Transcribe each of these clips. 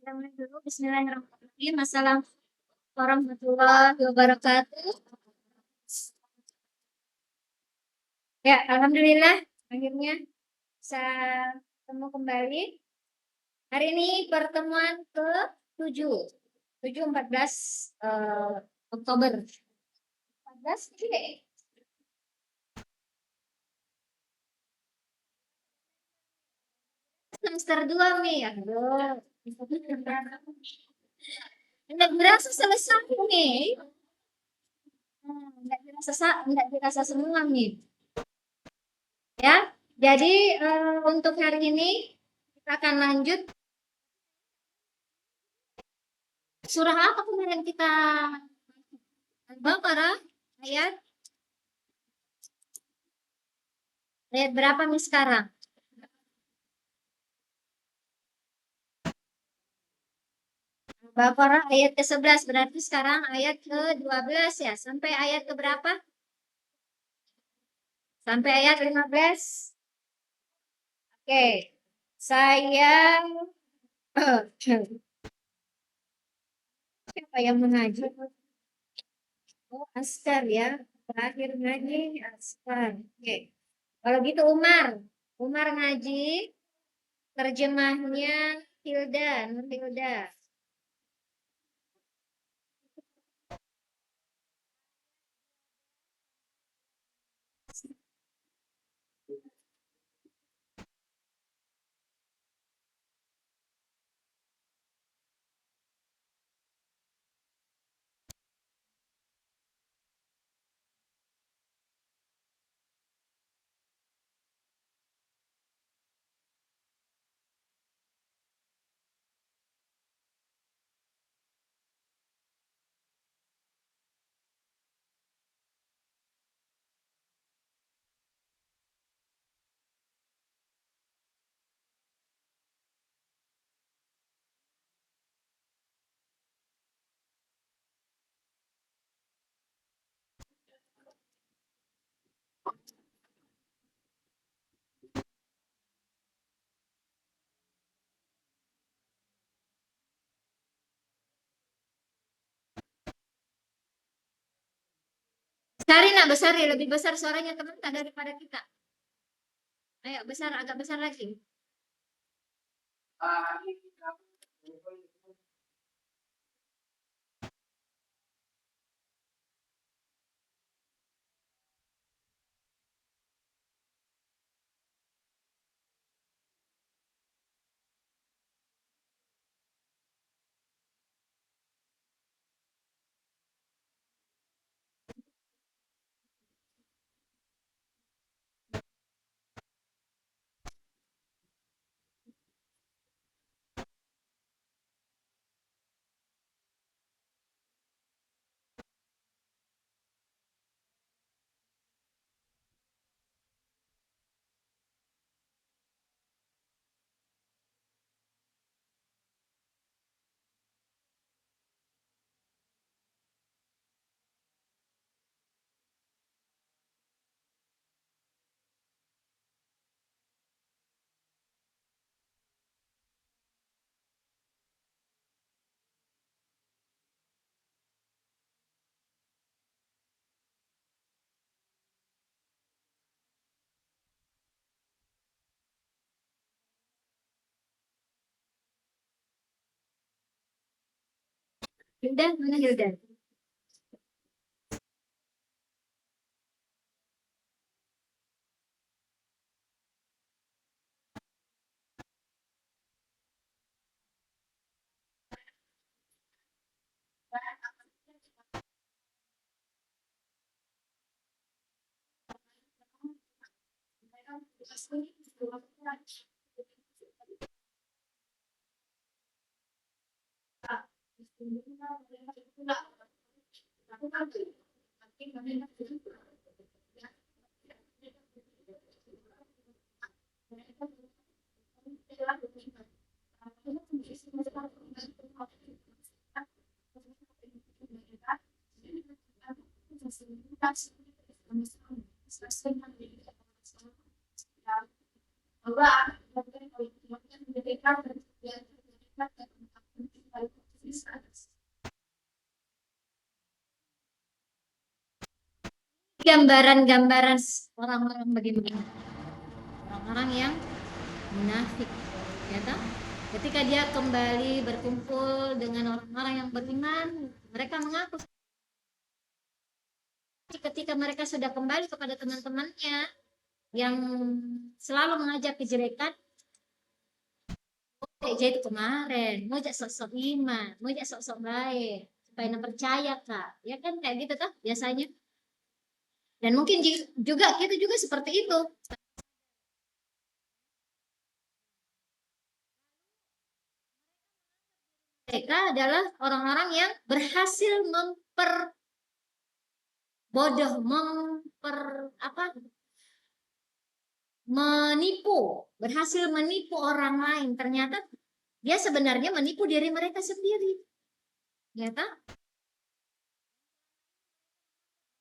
Mulai dulu. Bismillahirrahmanirrahim. Assalamualaikum warahmatullahi wabarakatuh. Ya, alhamdulillah akhirnya saya ketemu kembali. Hari ini pertemuan ke-7. 14 Oktober. 14 deh. Semester 2 nih. Aduh. Enggak berasa selesai nih. Enggak dirasa semua nih. Ya, jadi untuk hari ini kita akan lanjut surah apa kemarin kita Al-Baqarah ayat berapa nih sekarang? Al-Baqarah ayat ke-11 berarti sekarang ayat ke-12 ya. Sampai ayat ke berapa? Sampai ayat 15. Oke. Saya siapa yang mengaji? Oh, Askar ya. Terakhir ngaji Askar. Oke. Kalau gitu Umar. Umar ngaji terjemahnya Hilda, Nur Hilda. Besarin nak, besar ya, lebih besar suaranya teman daripada kita. Ayo besar, agak besar lagi. Hilda, mana Hilda? gambaran-gambaran orang-orang bagaimana? Orang-orang yang munafik, ya kan? Ketika dia kembali berkumpul dengan orang-orang yang beriman, mereka mengaku ketika mereka sudah kembali kepada teman-temannya yang selalu mengajak kejelekan, jadi kemarin, mau jak sok-sok iman, mau jak sok-sok baik, supaya percaya kak, ya kan kayak gitu kan biasanya. Dan mungkin juga kita juga seperti itu. Mereka adalah orang-orang yang berhasil memperbodoh, menipu, berhasil menipu orang lain. Ternyata dia sebenarnya menipu diri mereka sendiri. Ya kan?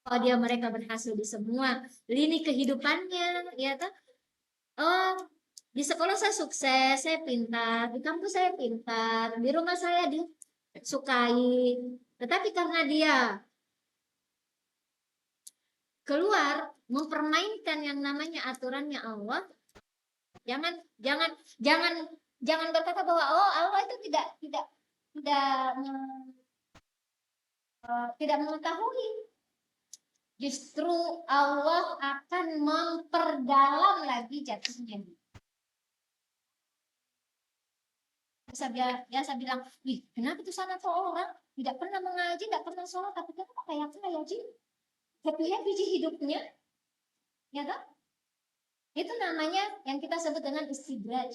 Oh, mereka berhasil di semua lini kehidupannya, ya kan? Oh, di sekolah saya sukses, saya pintar, di kampus saya pintar, di rumah saya disukai. Tetapi karena dia keluar mempermainkan yang namanya aturannya Allah, jangan jangan jangan jangan berkata bahwa oh Allah itu tidak tidak mengetahui. Justru Allah akan memperdalam lagi jatuhnya. Biasa bilang, wih kenapa tuh sana tuh orang tidak pernah mengaji, tidak pernah sholat, tapi kenapa kayak Ji? Happy hidupnya, ya kan? Itu namanya yang kita sebut dengan istidraj.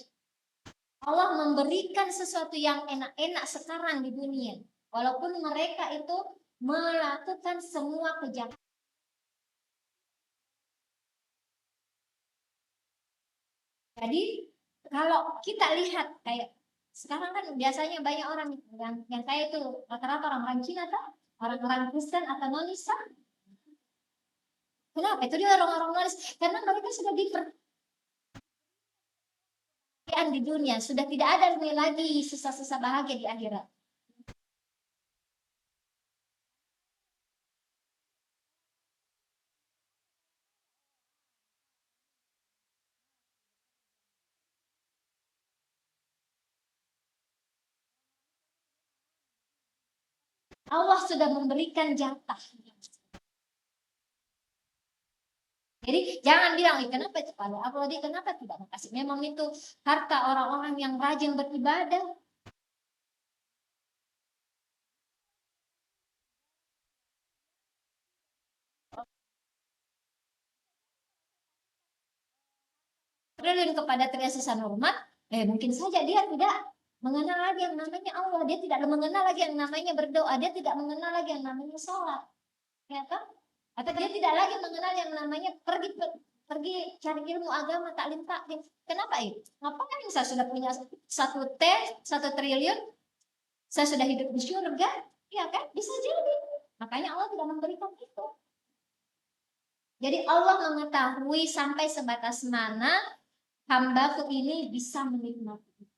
Allah memberikan sesuatu yang enak-enak sekarang di dunia, walaupun mereka itu melakukan semua kejahatan. Jadi kalau kita lihat kayak sekarang kan biasanya banyak orang yang kayak itu rata-rata orang-orang Cina kan, orang-orang Kristen atau non-Islam. Kenapa? Itu dia orang-orang nonis karena mereka sudah di dunia, sudah tidak ada lagi susah-susah bahagia di akhirat. Allah sudah memberikan jatah. Jadi jangan bilang, kenapa itu kalau apalagi kenapa tidak makasih. Memang itu harta orang-orang yang rajin beribadah. Triliun kepada Triasisa Nurmat, mungkin saja dia tidak mengenal lagi yang namanya Allah, dia tidak mengenal lagi yang namanya berdoa, dia tidak mengenal lagi yang namanya sholat, ya kan? Atau dia tidak lagi mengenal yang namanya pergi cari ilmu agama, taklim. Kenapa itu? Ngapain saya sudah punya 1 triliun, saya sudah hidup di surga, ya kan? Bisa jadi. Makanya Allah tidak memberikan itu. Jadi Allah mengetahui sampai sebatas mana hambaku ini bisa menikmati.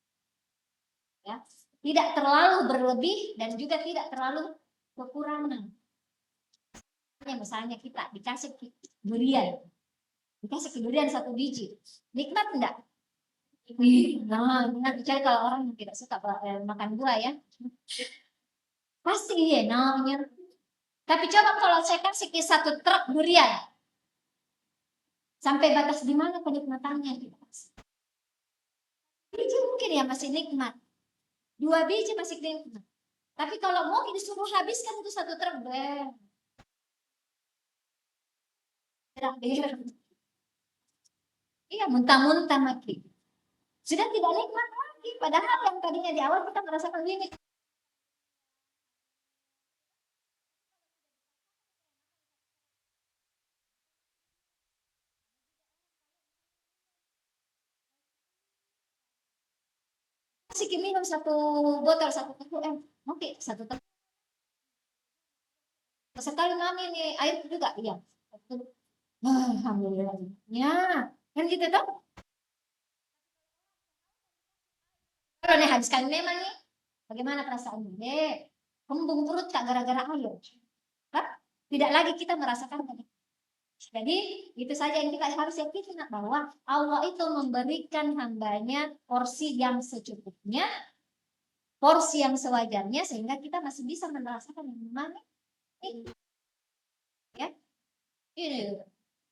Ya, tidak terlalu berlebih dan juga tidak terlalu kekurangan. Misalnya kita dikasih durian, 1 biji, nikmat enggak? Nah, kecuali kalau orang yang tidak suka makan buah ya, pasti iya namanya. Tapi coba kalau saya kasih 1 truk durian, sampai batas di mana penikmatannya? Biji mungkin ya masih nikmat, 2 biji masih nikmat. Tapi kalau mau disuruh habiskan itu 1 truk, iya muntah-muntah mati. Sudah tidak nikmat lagi. Padahal yang tadinya di awal kita merasakan limit. Masih minum 1 botol 1 truk, oke 1 truk. Sekali mami nih air juga, iya. Alhamdulillah. Ya, kan gitu tuh. Kalau nih habiskan memang nih, bagaimana perasaannya? Kembung perut kak gara-gara air. Hah? Tidak lagi kita merasakan tadi. Jadi itu saja yang kita harus yakini, bahwa Allah itu memberikan hambanya porsi yang secukupnya, porsi yang sewajarnya, sehingga kita masih bisa merasakan yang mana ya. Ini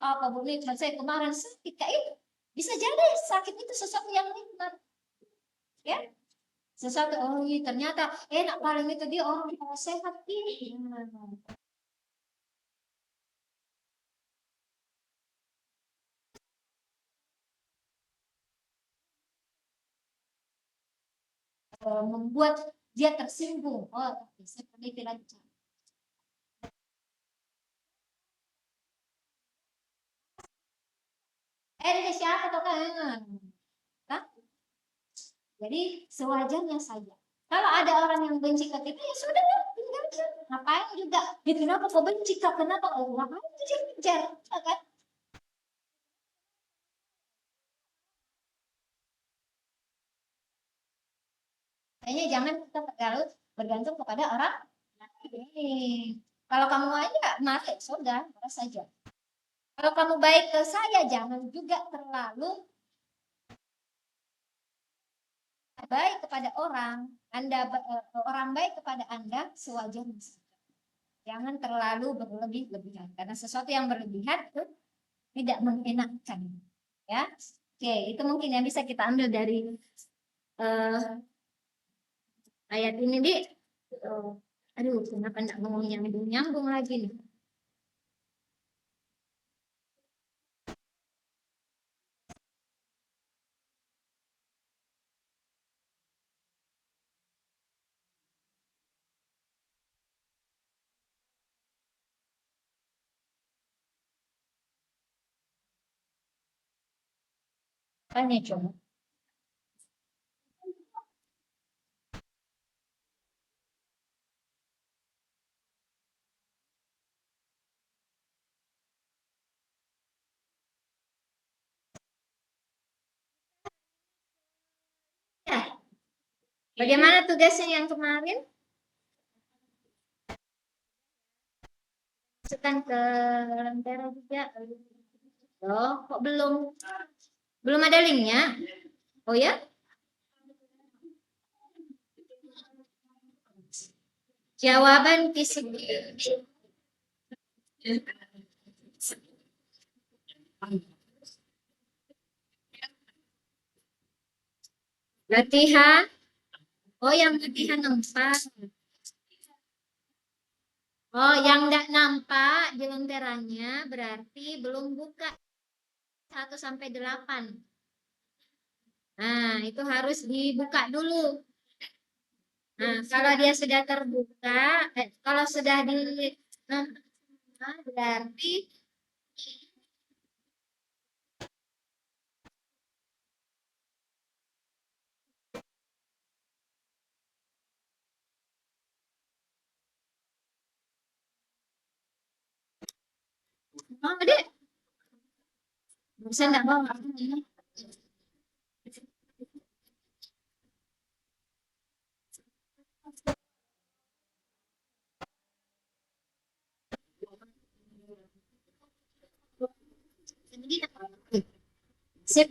apa Bu Nikmat, saya kemarin sakit kayak itu. Bisa jadi sakit itu sesuatu yang nikmat. Ya, sesuatu, oh iya, ternyata enak paling itu dia orang yang sehat ini. Membuat dia tersinggung. Oh, saya peneliti lagi. Ini siapa tuh kan? Hah? Jadi sewajarnya saja. Kalau ada orang yang benci ke kita, ya sudah, tinggalkan. Ngapain juga? Ya, kenapa kau benci kak? Kenapa? Oh, ngapain kejar-kejar? Ya kan? Kayaknya jangan kita terlalu bergantung kepada orang lain. Kalau kamu aja marah, sudah, marah saja. Kalau kamu baik ke saya, jangan juga terlalu baik kepada orang. Orang baik kepada Anda sewajarnya. Jangan terlalu berlebih-lebihan, karena sesuatu yang berlebihan itu tidak mengenakan. Ya, oke, itu mungkin yang bisa kita ambil dari uh, ayat ini, di. Aduh, kenapa enggak ngomong nyambung-nyambung lagi nih? Tanya coba. Ya, bagaimana tugasnya yang kemarin? Masukkan ke Lentera juga. Oh, kok belum? Belum ada linknya? Oh ya? Jawaban fisik. Latihan. Oh, yang latihan 4. Oh, yang enggak nampak di lenteranya berarti belum buka 1 sampai 8. Nah, itu harus dibuka dulu. Nah, kalau dia sudah terbuka, kalau sudah di, nah, berarti oh, deh, bisa enggak bawa? Sip,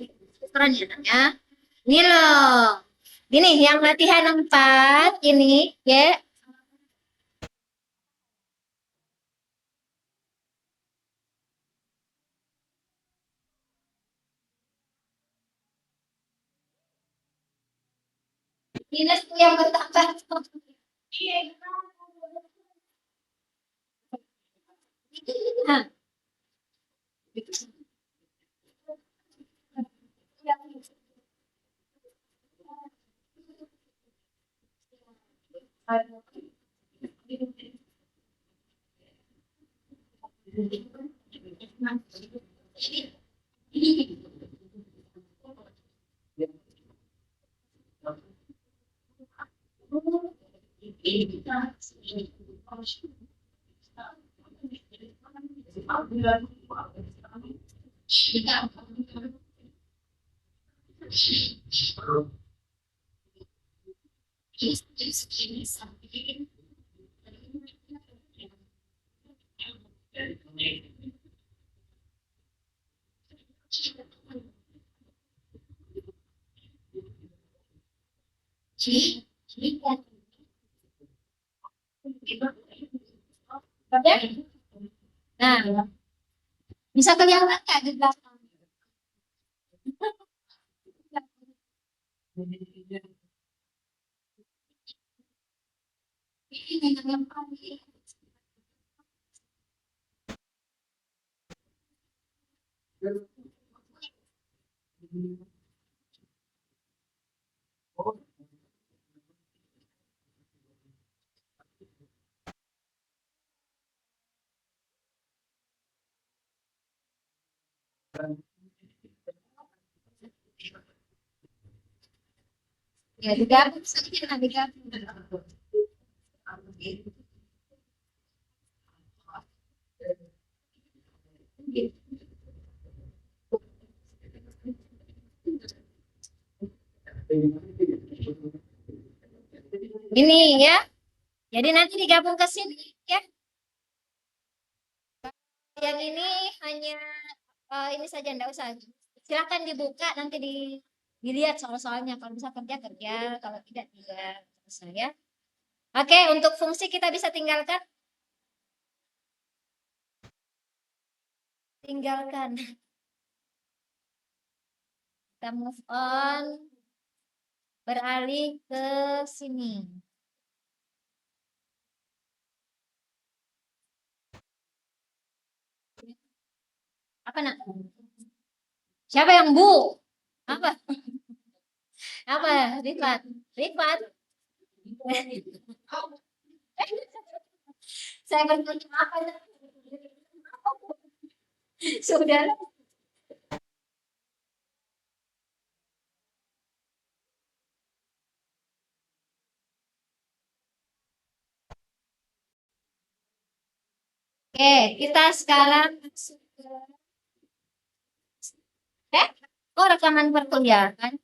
keren ya. Ini loh. Gini, yang latihan 4 ini, ya. Minus tuh yang bertambah. Nah, Nah, bisa kelihatan nggak di belakang? Ini yang paling. Ya, digabung saja, digabung. Ini ya. Jadi nanti digabung ke sini ya. Yang ini hanya ini saja, enggak usah. Silakan dibuka nanti dilihat soal-soalnya. Kalau bisa kerja kerja, kalau tidak tidak. Selesai ya. Oke, untuk fungsi kita bisa tinggalkan. Tinggalkan. Kita move on. Beralih ke sini. Apa nak? Siapa yang bu? Apa? Apa? Rifat. Rifat. Saya bertanya apa? Sudah. Oke, kita sekarang masuk ke rekaman perkuliahan.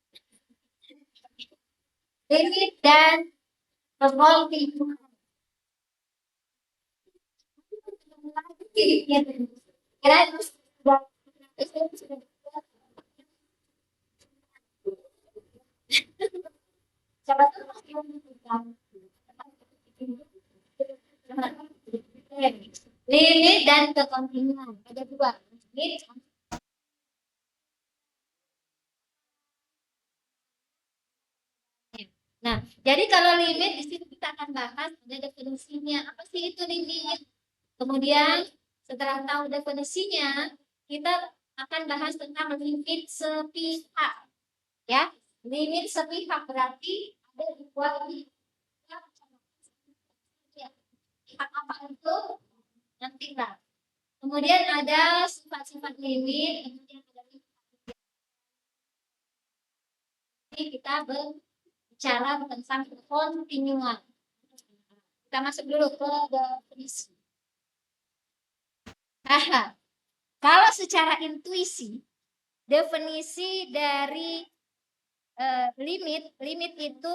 Limit dan revolving. Kira siapa tuh limit dan kekontinuan ada dua. Limit. Nah, jadi kalau limit di sini kita akan bahas ada definisinya. Apa sih itu limit? Kemudian setelah tahu definisinya, kita akan bahas tentang limit sepihak. Ya, limit sepihak berarti ada dua pihak. Pihak apa itu? Nanti lah. Kemudian ada sifat-sifat limit. Kemudian ada kita berbicara tentang kontinuan. Kita masuk dulu ke definisi. Kalau secara intuisi, definisi dari limit itu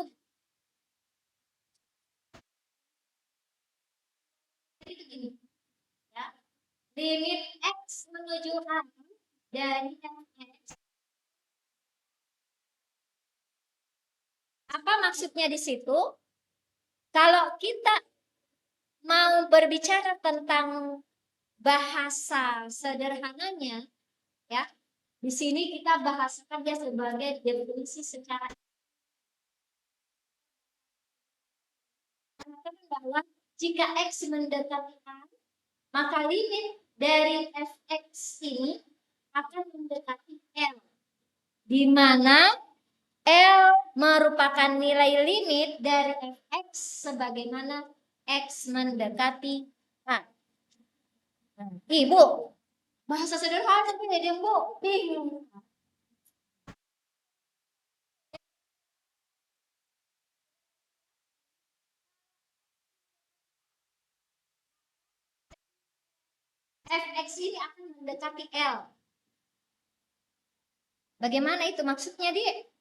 gini, ya. Limit x menuju a dari x. Apa maksudnya di situ? Kalau kita mau berbicara tentang bahasa sederhananya, ya, di sini kita bahasakan dia sebagai definisi secara bahwa jika x mendekati a, maka limit dari fx ini akan mendekati L, di mana L merupakan nilai limit dari fx sebagaimana x mendekati A. Ibu, bahasa sederhana nih dia Bu, bingung. Fx ini akan mendekati L. Bagaimana itu maksudnya, Dik?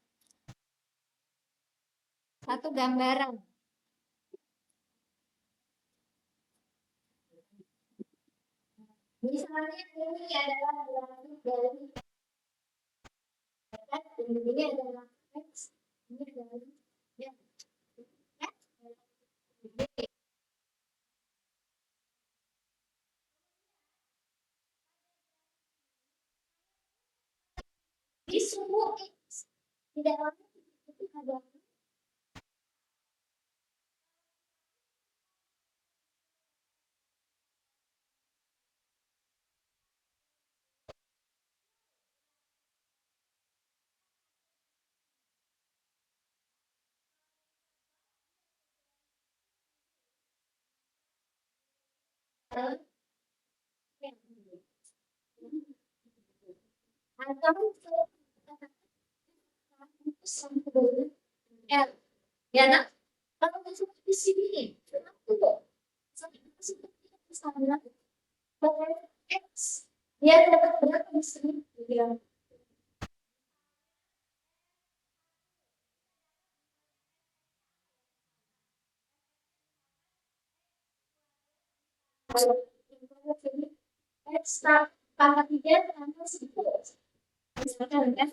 Satu gambaran. Misalnya ini adalah grafik dari ini adalah X, ini dari ya. Di sumbu X di dalam itu ada atau sampai L. Ya, nah, kalau masuk di sini, kenapa? Sampai ke sana, X. Ya, dapat berapa di sini? Ya. X pangkat 3 tambah 10. Misalkan kan.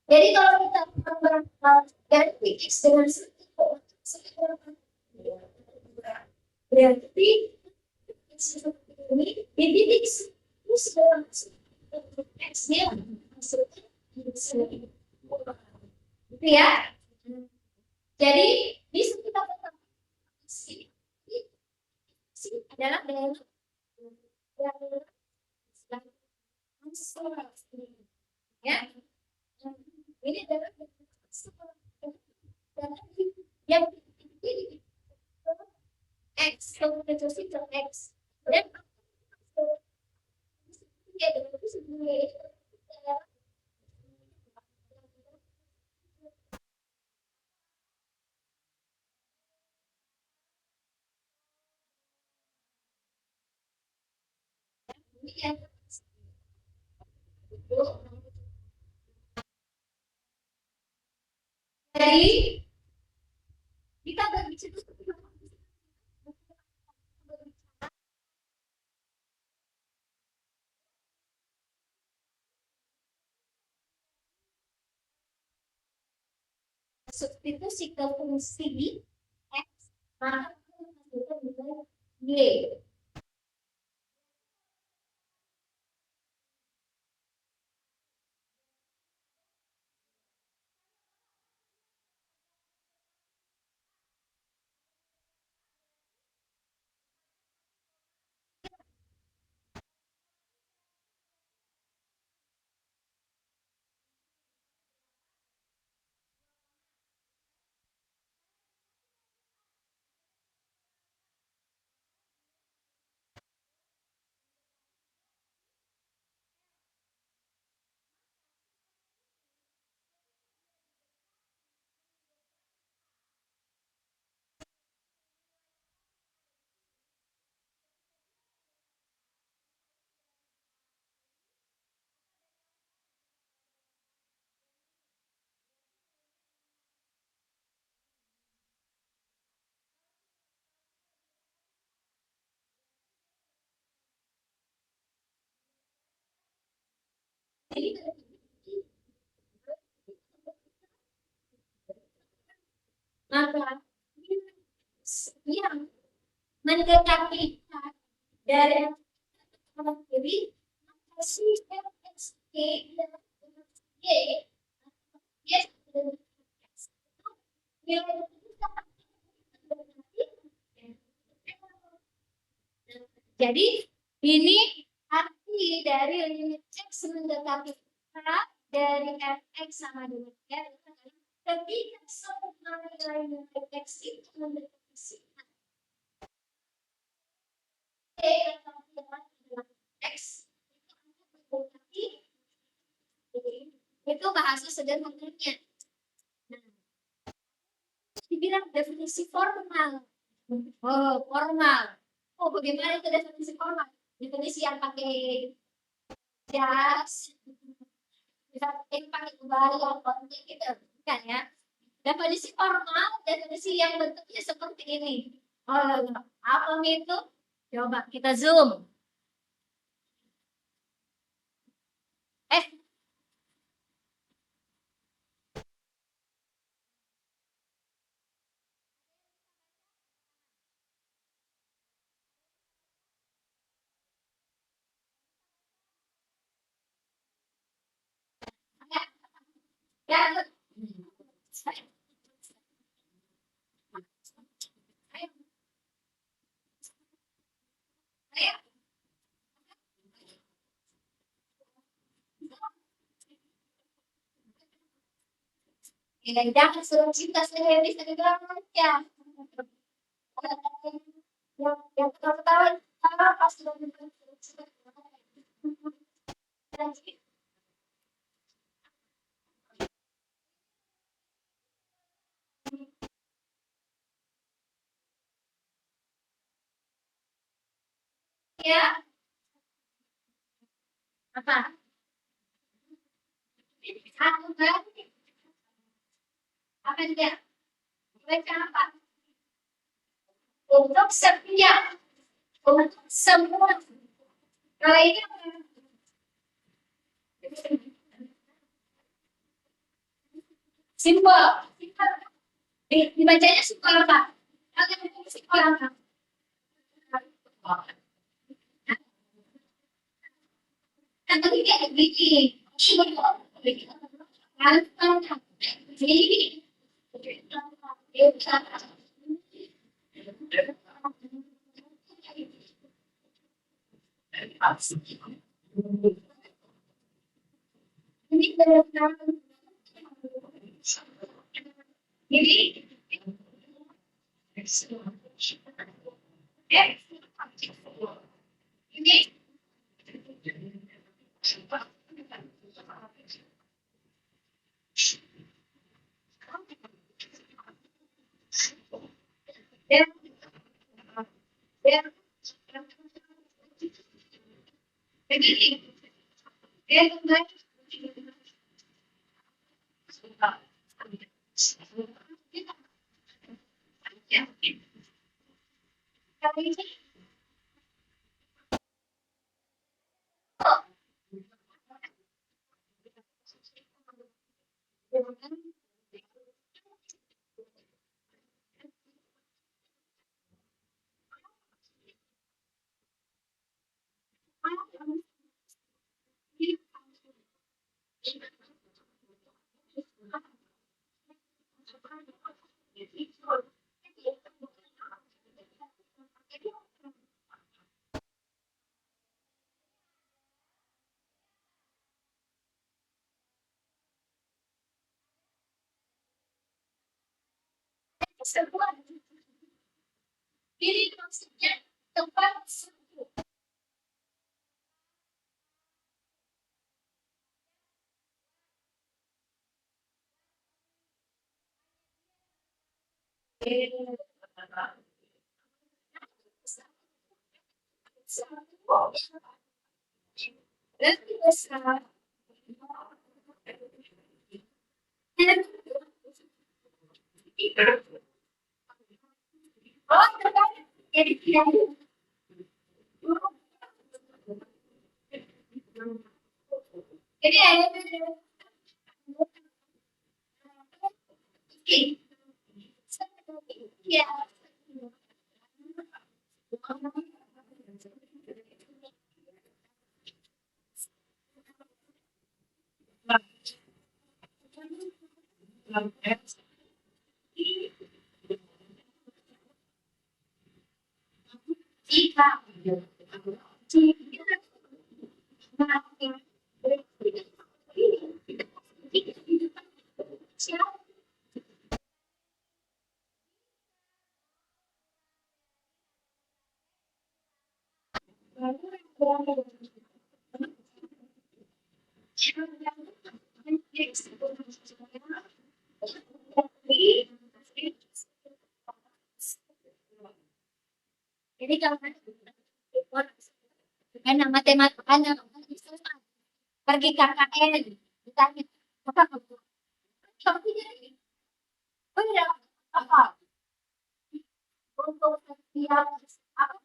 Jadi kalau kita ganti X dengan 10, berarti ini di titik itu sudah X-nya maksudnya gitu ya. Jadi bisa kita katakan adalah dengan ya ini adalah yang ini X kemudian X dan ya dengan itu sebenarnya ya jadi kita berbicara substitusi ke fungsi X maka menghasilkan nilai Y. Jadi maka yang mendekati dari kanan kiri kasih XT Y yes jadi ini arti dari limit X mendekati K dari Fx sama dengan R ketika semua nilai X itu mendekati si X itu bahasa sederhananya. Nah, dibilang definisi formal. Oh, formal. Oh, bagaimana itu definisi formal? Definisi yang pakai jas, bisa pakai kembali yang penting gitu, kan ya? Definisi formal, definisi yang bentuknya seperti ini. Oh, apa itu? Coba kita zoom. Eh, Ya. Dan jangan suruh cinta sendiri bisa dibilang aja. Yang ketawa pas sudah ya apa? Aku kan apa dia? Baca apa? Untuk setiap untuk semua. Kalau ini simbol. Dibacanya simbol apa? Kalian simbol apa? Kan tadi dia bikin simbol. Kan jadi ini benar-benar jadi ini dia dia begini dia kembali ya kali ini sebuah ini maksudnya tempat dan besar dan oh terkadang jadi tidak jadi ada ya jika jadi kalau karena matematika pergi KKN ditanya apa kamu tidak benar apa untuk setiap apa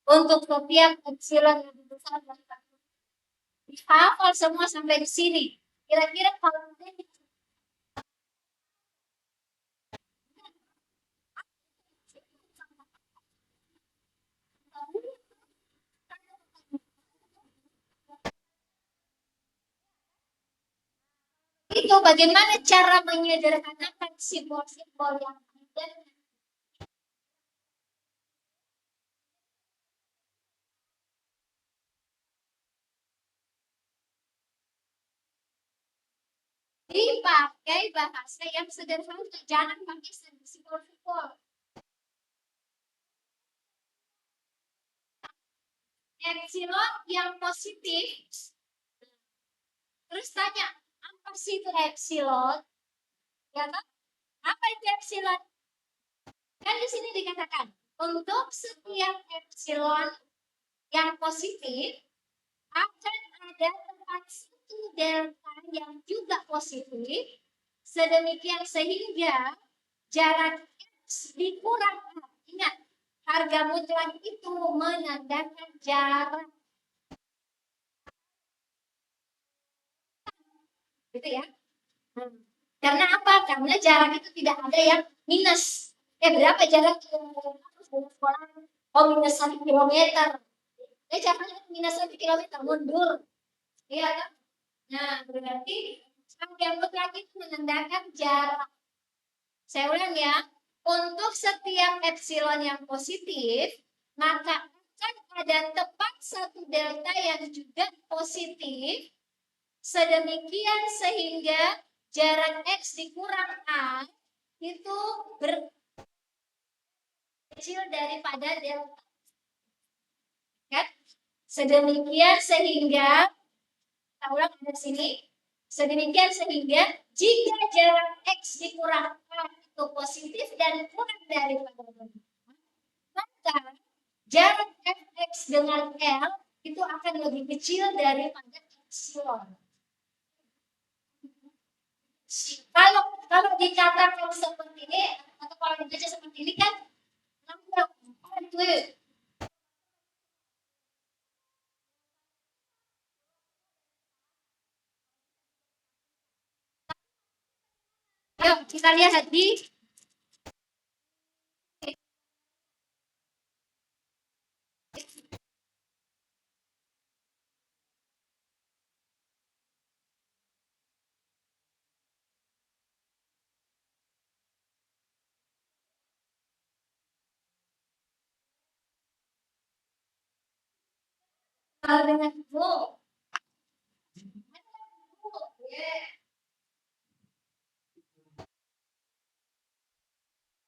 untuk setiap kecilan yang besar dan dihafal semua sampai di sini kira-kira kalau Itu bagaimana cara menyederhanakan simbol-simbol yang ada dipakai bahasa yang sederhana, jangan pakai simbol-simbol. Epsilon yang positif, terus tanya apa sih itu epsilon? Ya kan? Apa itu epsilon? Kan di sini dikatakan untuk setiap epsilon yang positif akan ada tempat satu delta yang juga positif, sedemikian sehingga jarak X dikurang. Ingat, harga mutlak itu menandakan jarak. Gitu ya. Karena apa? Karena jarak itu tidak ada yang minus. Berapa jarak sekolah? Oh, minus 1 kilometer. Jaraknya minus 1 kilometer, mundur. Iya kan? Nah, berarti yang mutlak itu menandakan jarak. Saya ulang ya. Untuk setiap epsilon yang positif, maka akan ada tepat satu delta yang juga positif, sedemikian sehingga jarak X dikurang A itu berkecil daripada delta. Kan? Sedemikian sehingga, kita ulang di sini, sedemikian sehingga jika jarak X dikurang A itu positif dan kurang daripada delta, maka jarak Fx dengan L itu akan lebih kecil daripada epsilon. Kalau dikatakan seperti ini atau kalau dibaca seperti ini kan nampak itu. Yuk kita lihat di dengan flow. Jadi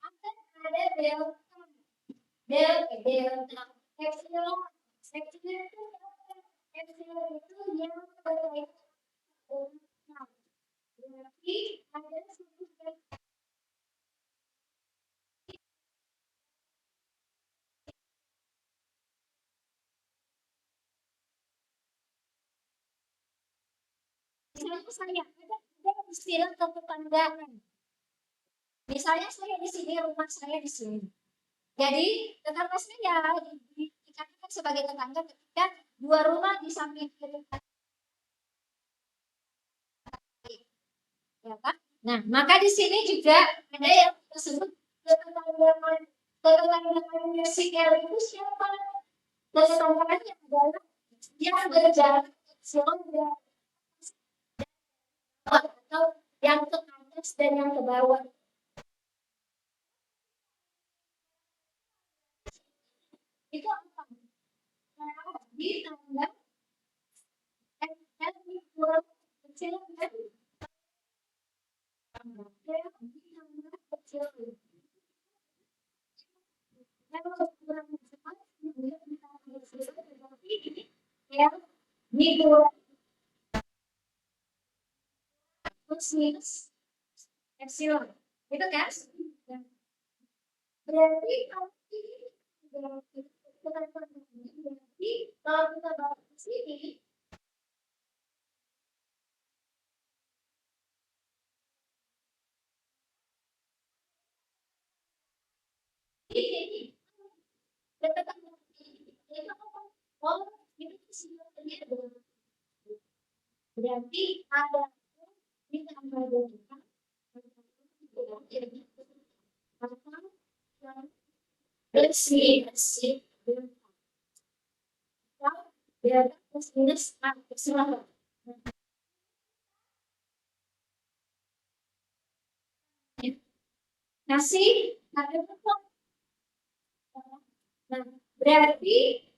akan ada delta. Delta epsilon itu epsilon itu yang berkaitan dengan berarti ada satu delta. Misalnya saya ada istilah tetanggaan. Misalnya saya di sini, rumah saya di sini. Jadi tetangga saya dikatakan sebagai tetangga ketika dua rumah di samping kiri. Ya kan? Nah, maka di sini juga ada yang disebut tetangga si L itu siapa? Tetangganya adalah yang berjarak sehingga atau yang ke atas dan yang ke bawah. Itu apa? Ditambah L equal kecil dan ditambah kecil. Kalau kurang cepat, yang dikurangi plus minus epsilon. Itu kan? Berarti kalau ini berarti kalau kita bawa ke sini ini tetap itu apa? Oh, Berarti ada ditambah dengan bersih bersih biar plus minus terserah. Kasih ada berapa? Nah, berarti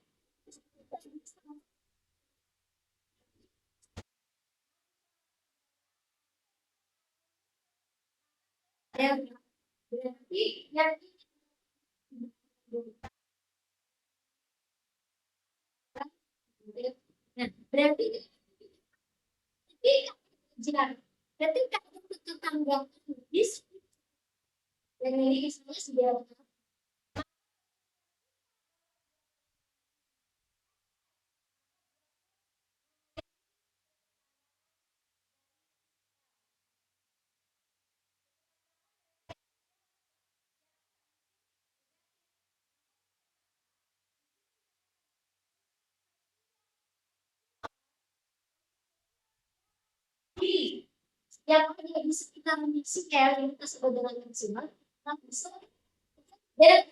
berarti yang nah, berarti ketika jalan ketika tetangga bis yang ini sudah yang ada di sekitar Mexico yang kita sebut dengan maksimal bisa dan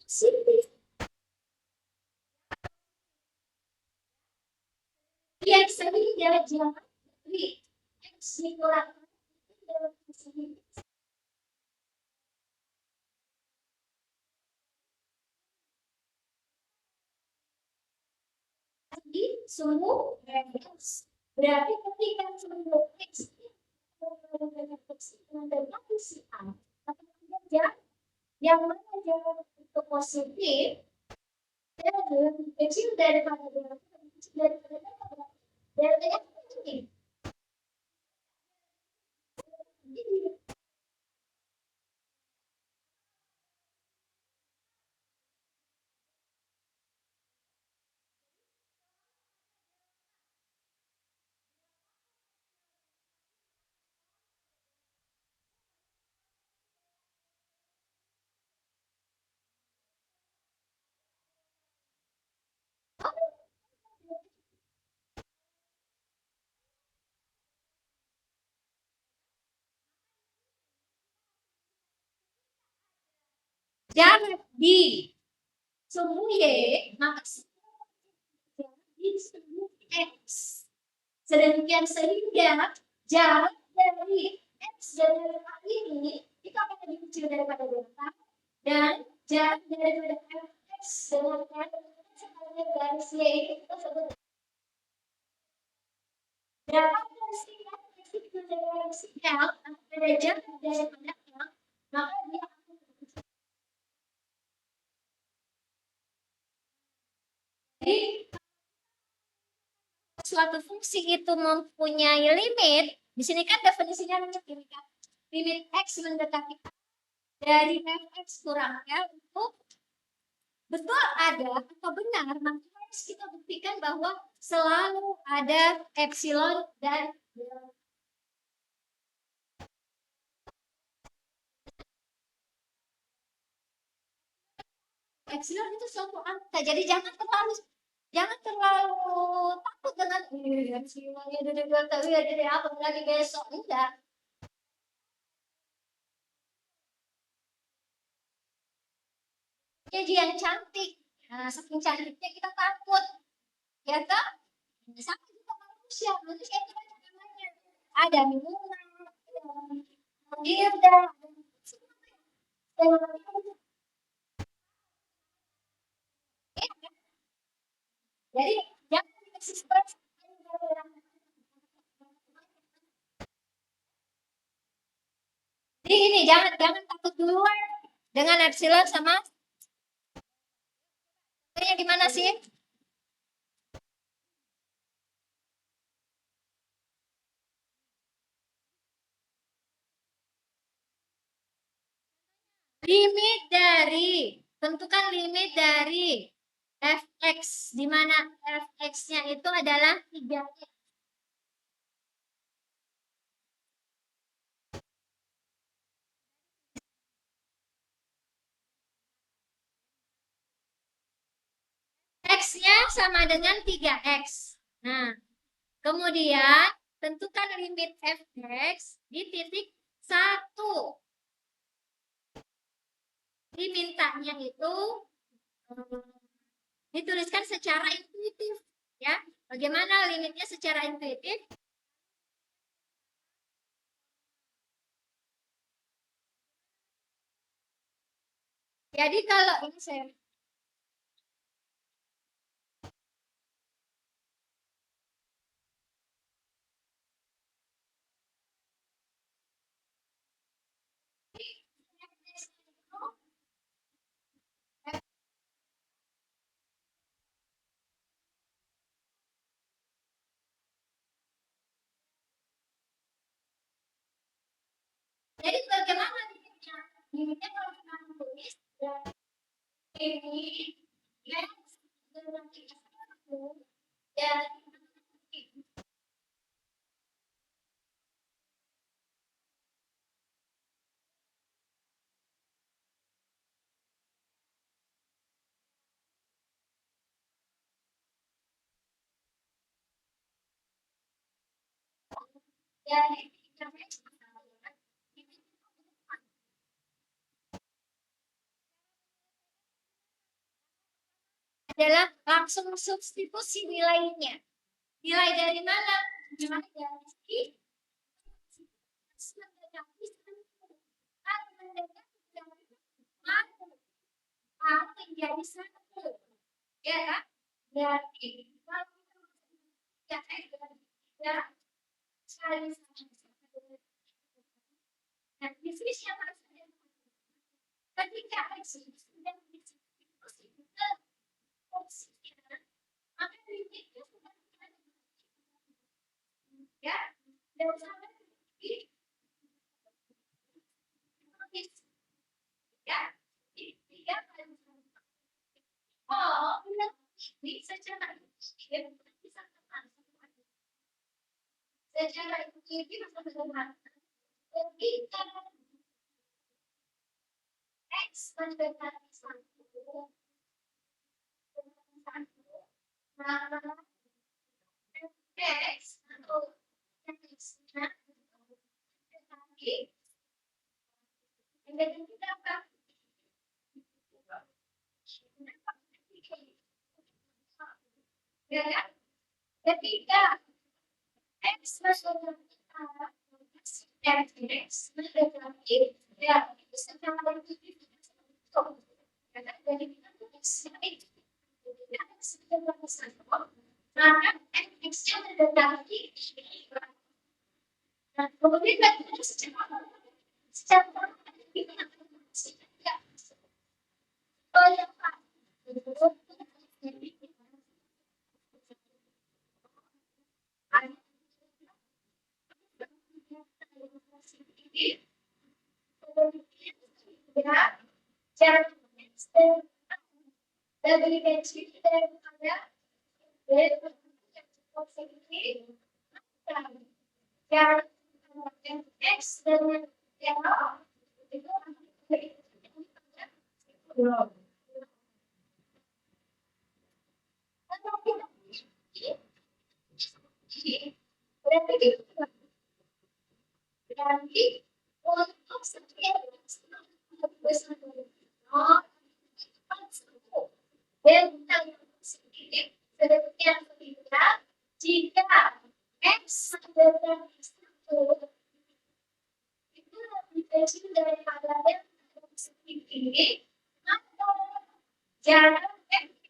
sini yang sehingga jangan di eksploran di suhu berarti ketika suhu X yang mana jarak itu positif dan lebih kecil daripada jarak kecil daripada delta ini. Jarak di suhu Y maka di suhu X sedemikian sehingga jarak dari X dan delta ini itu akan lebih kecil daripada delta dan jarak daripada X dengan garis Y itu sebut jarak dari X dengan garis L ada jarak daripada L maka dia jadi suatu fungsi itu mempunyai limit, di sini kan definisinya limit X mendekati dari fx kurang L itu betul ada atau benar, maka harus kita buktikan bahwa selalu ada epsilon dan epsilon itu suatu angka, jadi jangan terlalu takut dengan epsilonnya dari apa dari besok enggak. Jadi yang cantik, nah saking cantiknya kita takut, ya kan? Sama juga manusia itu namanya ada minuman, ada jadi jangan dikasih stres. Jadi ini jangan takut duluan dengan epsilon sama gimana sih? Limit dari, tentukan limit dari fx, di mana fx-nya itu adalah 3x. X-nya sama dengan 3x. Nah, Kemudian tentukan limit fx di titik 1. Dimintanya itu dituliskan secara intuitif, ya. Bagaimana limitnya secara intuitif? Jadi kalau ini saya jadi bagaimana limitnya? Limitnya kalau kita tulis ini dan adalah langsung substitusi nilainya. Nilai dari mana? Nilai dari menjadi satu, ya, berarti ya sekali nah di sini siapa ketika x sudah maka limitnya sudah ya dan sampai ya tiga oh ini secara secara intuitif bisa sederhana ketika x mendekati satu maka x atau x-nya tetapi yang kita apa? Ya kan? Ketika x mendekati x mendekati ya secara intuitif jadi kita x itu x mendekati satu maka x-nya mendekati nah kemudian kita secara oh ya Pak ya cara dari kecil daripada yang X dan yang itu berarti untuk setiap dan sedikit sedemikian rupa jika X dan satu itu lebih kecil daripada yang sedikit ini maka jarak X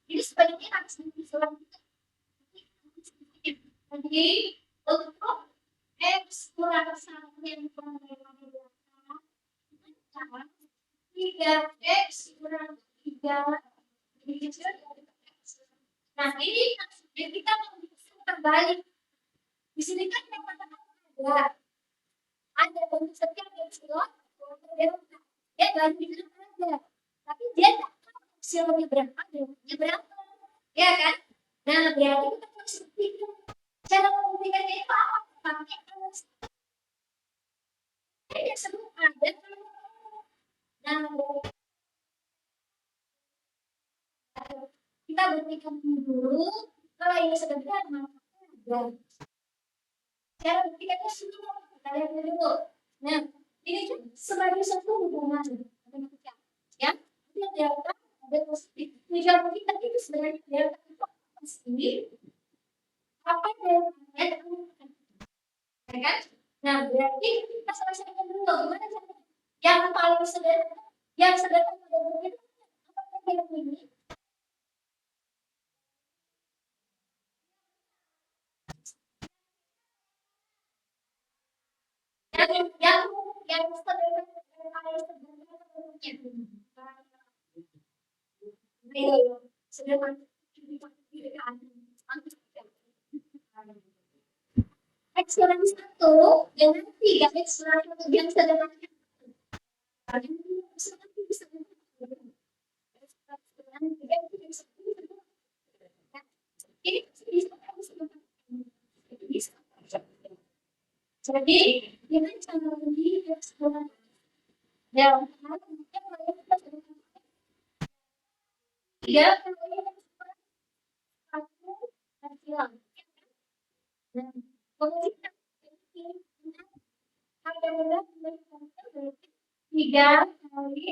Jadi sebaiknya harus diselang lagi Untuk X kurang 1 yang kurang dari belakang, maka 3X kurang 3 dikecil dari X. Nah, ini maksudnya kita mau terbalik. Di sini kan yang ada bentuk setiap epsilon delta. Dia baru bilang ada, tapi dia tak tahu epsilonnya berapa, deltanya berapa, ya kan? Nah, berarti kita harus buktikan. Cara membuktikannya itu apa? Pakai yang sebelum ada. Nah, kita buktikan dulu kalau ini sederhana ada. Cara buktikannya semua kita lihat dulu. Nah, ini kan sebagai satu hubungan matematika, ya. Ini delta ada positif. Tujuan kita itu sebenarnya delta itu pasti apa deltanya, ya kan? Nah, berarti kita selesaikan dulu gimana caranya. Yang paling sederhana, yang sederhana itu apa yang ini? Yang sederhana paling sederhana X kurang 1 dengan 3 X kurang 1 yang sederhana jadi kita cara lebih eksploran dan tiga tiga kali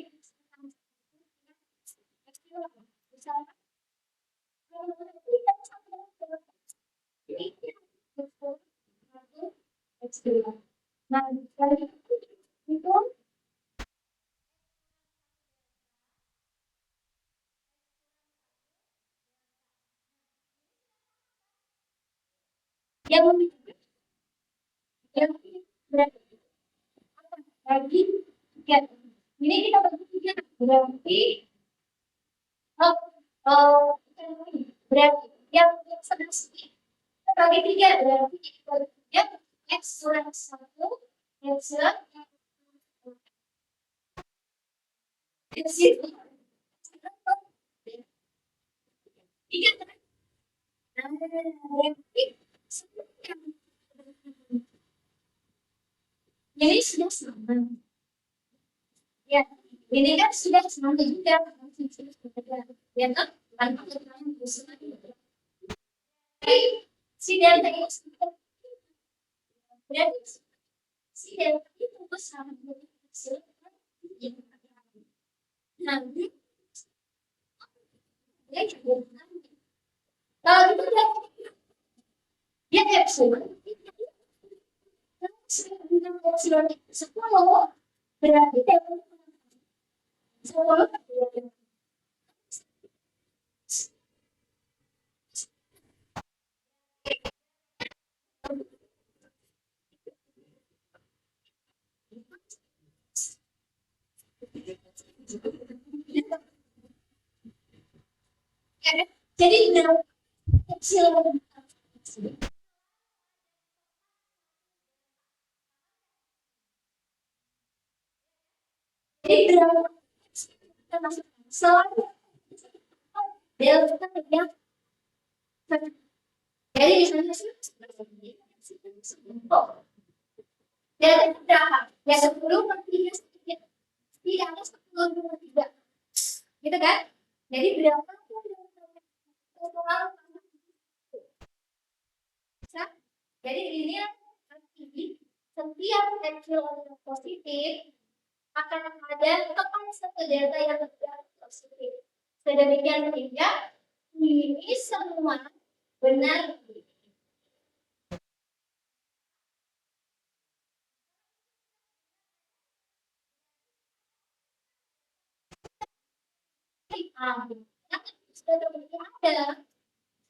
nah dari itu yang berarti bagi tiga ini kita bagi tiga berarti oh, berarti yang sebelah sini kita bagi tiga berarti ya X kurang 1 epsilon epsilon tiga kan berarti jadi sudah sama ya ini kan sudah sama juga ya kan tanpa keterangan bersama si delta ini berarti si delta itu bersama dengan epsilon nanti dia juga kalau itu dia epsilon epsilon 10 berarti delta 10 jadi delta epsilon jadi delta termasuk selalu delta yang jadi di sana delta berapa ya 10 per 3 tidak ada 10 per 3 gitu kan jadi berapa jadi ini setiap epsilon positif akan ada tekan satu delta yang positif sedemikian sehingga ini semua benar sudah ada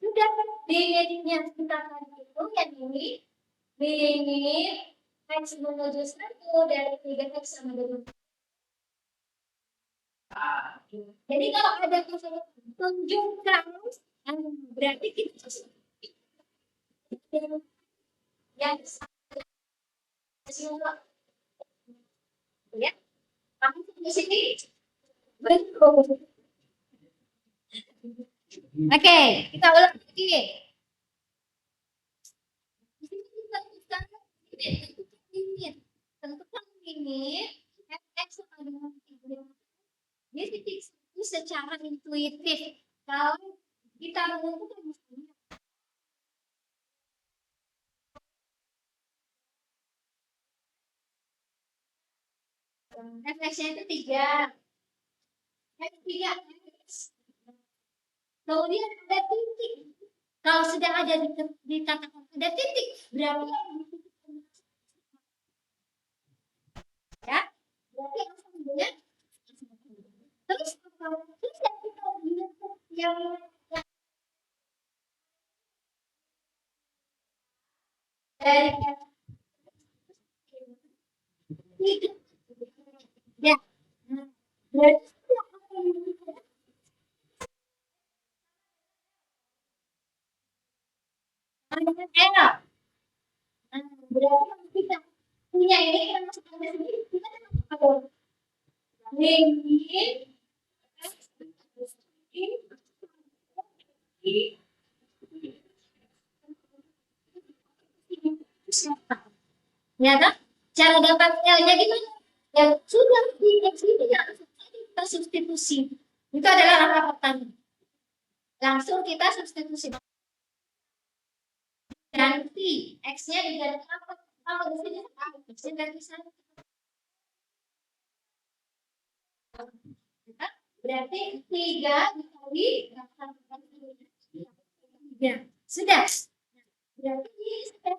sudah di editnya kita tadi itu yang ini limit X menuju 1 dari 3X sama dengan. Jadi kalau ada tunjukkan, berarti kita yang semua ya, kamu di sini betul. Oke, kita ulang lagi. Di sini kita tentukan limit fx sama dengan 3. Di titik itu secara intuitif kalau kita menentukan misalnya fx-nya itu 3, x 3 kemudian ada titik. Kalau sudah ada dikatakan ada titik, berarti ya, berarti asalnya. Terus kalau tidak kita lihat yang dari ya, berarti L. Berarti kita punya ini kita masukkan ke sini, kita akan limit ya kan? Cara dapatnya gimana? Ya sudah di X itu ya kita substitusi. Itu adalah langkah pertama. Langsung kita substitusi. Ganti X-nya diganti apa? Kalau di sini X-nya ganti 1. Berarti 3 dikali 3. Sudah. Berarti ini sudah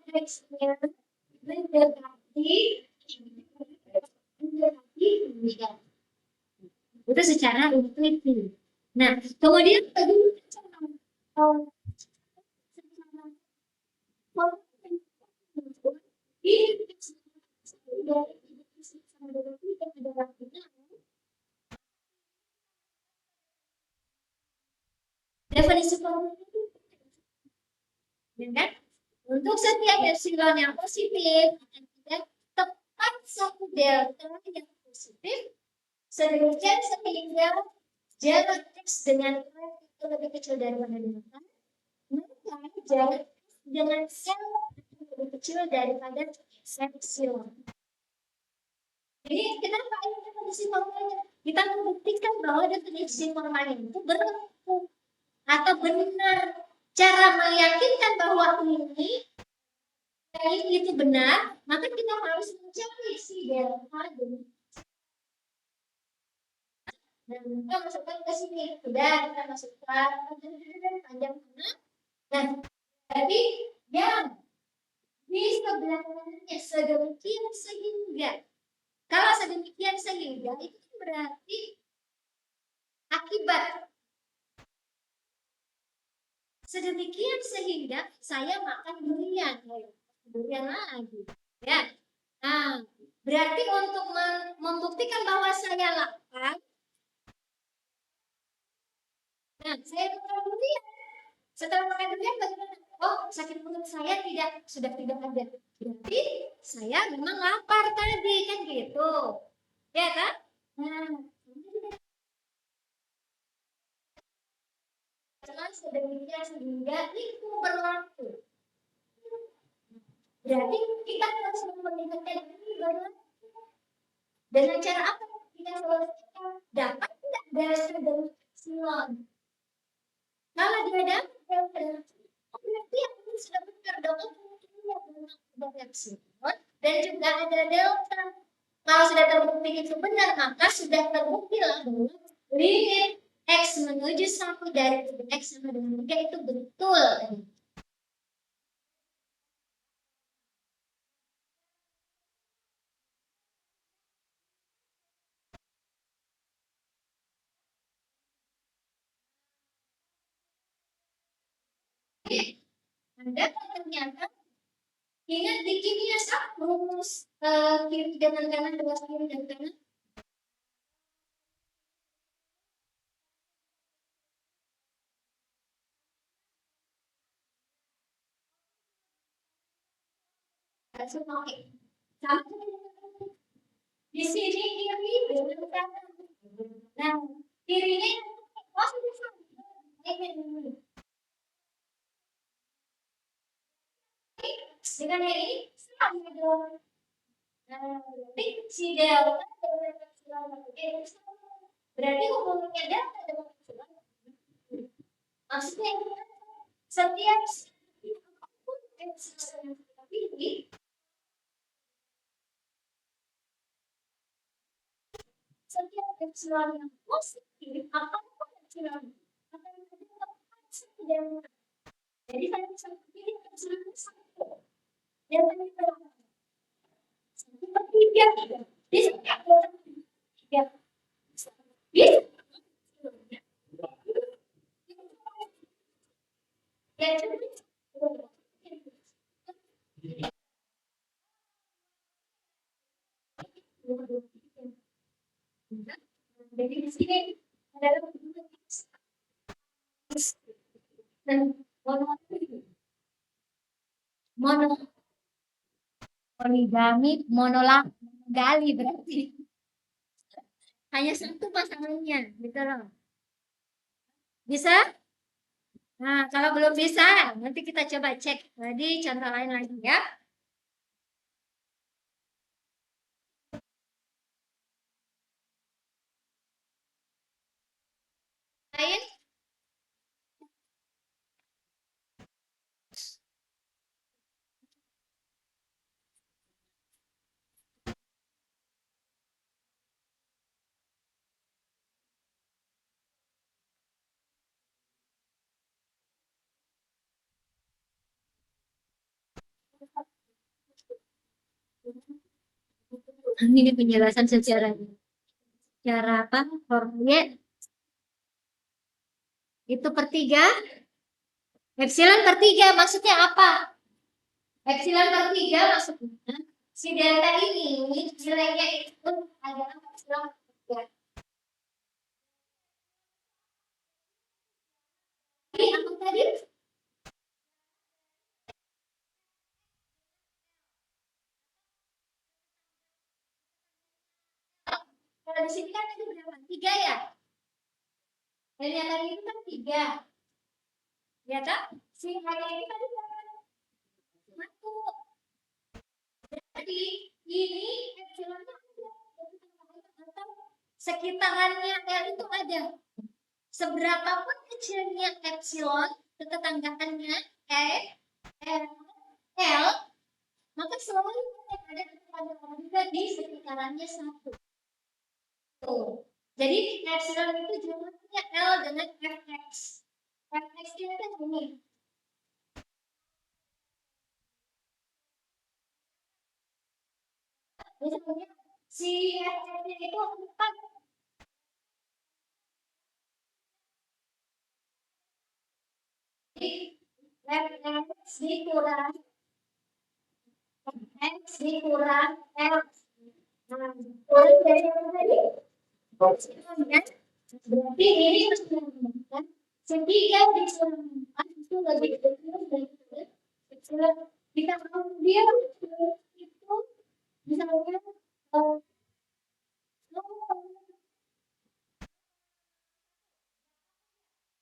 X-nya mendekati itu secara intuitif. Nah, kemudian definisi kan? Untuk setiap epsilon yang positif akan ada tepat satu delta yang positif sedemikian sehingga jarak X dengan Y itu lebih kecil daripada delta, maka jarak X dengan sel lebih kecil daripada epsilon. Jadi kenapa ini definisi formalnya? Kita membuktikan bahwa definisi formalnya itu berlaku atau benar. Cara meyakinkan bahwa ini itu benar, maka kita harus mencari si delta dan kita masukkan ke sini. Sudah kita masukkan panjang mana? Nah, jadi yang di sebelah kanannya sedemikian sehingga, kalau sedemikian sehingga itu berarti akibat sedemikian sehingga saya makan durian lagi ya. Nah, berarti untuk membuktikan bahwa saya lapar, nah saya makan durian. Setelah makan durian bagaimana? Oh, sakit perut saya sudah tidak ada. Berarti saya memang lapar tadi kan gitu, ya kan? Nah, sedemikian sehingga itu berlaku. Berarti kita harus melihatnya ini berlaku. Dengan cara apa kita selesaikan? Dapat tidak dasar dari epsilon? Kalau dia dapat, berarti yang ini sudah benar dong. Ada epsilon dan juga ada delta. Kalau sudah terbukti itu benar, maka sudah terbukti lah bahwa limit X menuju 1 dari X sama dengan 3 itu betul. Anda ternyata ingat di kimia sama rumus kiri dengan kanan, dua kiri dan kanan. Oke. Di sini kiri dengan kanan. Nah, kirinya positif sama. Dengan yang ini sama dong. Nah, berarti si delta dengan epsilon berarti hubungannya delta dengan epsilon. Maksudnya setiap apapun epsilon yang kita pilih, setiap epsilon yang positif apapun epsilon akan menjadi satu delta. Jadi saya bisa pilih epsilon satu. Delta ini berapa? 1/3. Bisa nggak? 3. Bisa. Jadi di sini adalah mono poligami monogali berarti hanya satu pasangannya gitu loh. Bisa? Nah, kalau belum bisa, nanti kita coba cek tadi contoh lain lagi ya. Lain? Ini penjelasan secara apa? Formulnya itu per 3. Epsilon per 3 maksudnya apa? Epsilon per 3 maksudnya si delta ini nilainya itu adalah epsilon per 3. Jadi apa tadi? Kalau di sini kan tadi berapa? 3 ya? Dan yang tadi itu kan 3. Ya tak? Si hanya ini tadi berapa? 1. Jadi ini epsilonnya ada. Atau sekitarannya L itu ada. Seberapapun kecilnya epsilon, ketetanggaannya L, maka selalu ada ketetanggaan juga di sekitarannya 1. Jadi epsilon itu jumlahnya L dengan fx. Fx itu kan ini. Misalnya si fx itu 4. Jadi fx dikurang x dikurang L. Nah, kurang dari apa tadi? Berarti ini menunjukkan segitiga epsilon 4 itu lebih kecil daripada epsilon. Kita ambil itu misalnya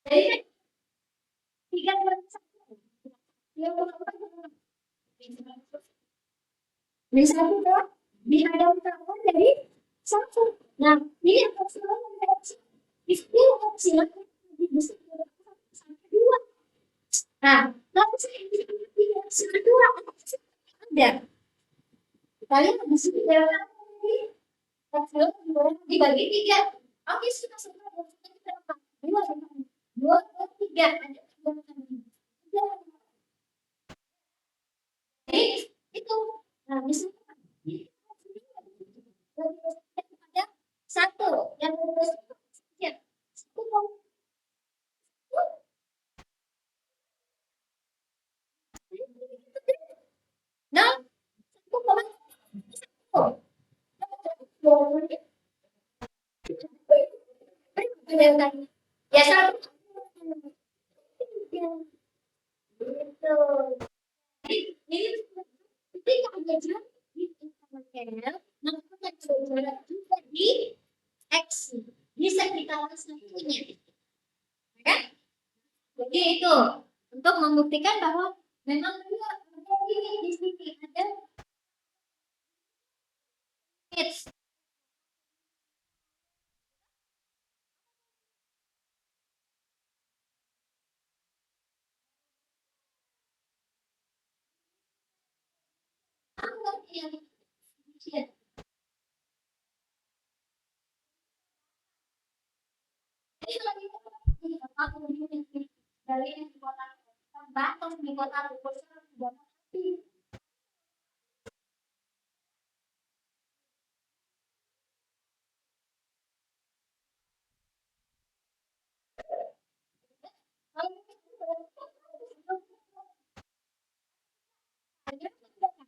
jadi 3/1 yang bisa kita dihadapkan jadi 1. Nah, ini epsilon itu epsilon lebih besar sampai 2. Nah, kalau saya tidak epsilon 2 ada. Kalian bisa dalam epsilon dibagi 3. Oke, sudah semua berapa? 2 2 per 3 ada 2 kali. Jadi itu nah misalnya ada 1 yang ya 1 Ya satu. Gitu. Jadi ketika ada jarak di internet, maka ada jarak juga di X. Bisa kita langsung punya. Ya? Jadi itu untuk membuktikan bahwa memang dia ada di sini ada hits. Anggap yang jadi kalau kita dari kota Batam di kota Bogor sudah mati.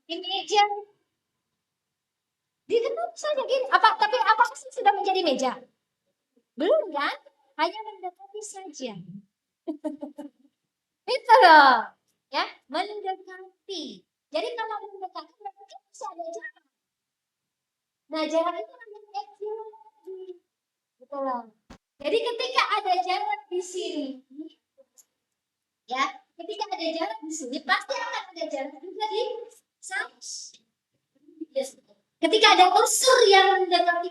Di meja dikenal saja gini. Tapi apakah sudah menjadi meja? Belum kan? Hanya mendekati saja. Itu loh. Ya, mendekati. Jadi kalau mendekati berarti bisa ada jarak. Nah, jarak itu namanya kecil. Betul loh. Jadi ketika ada jarak di sini, ya, ketika ada jarak di sini pasti akan ada jarak juga di sana. Yes. Ketika ada unsur yang mendekati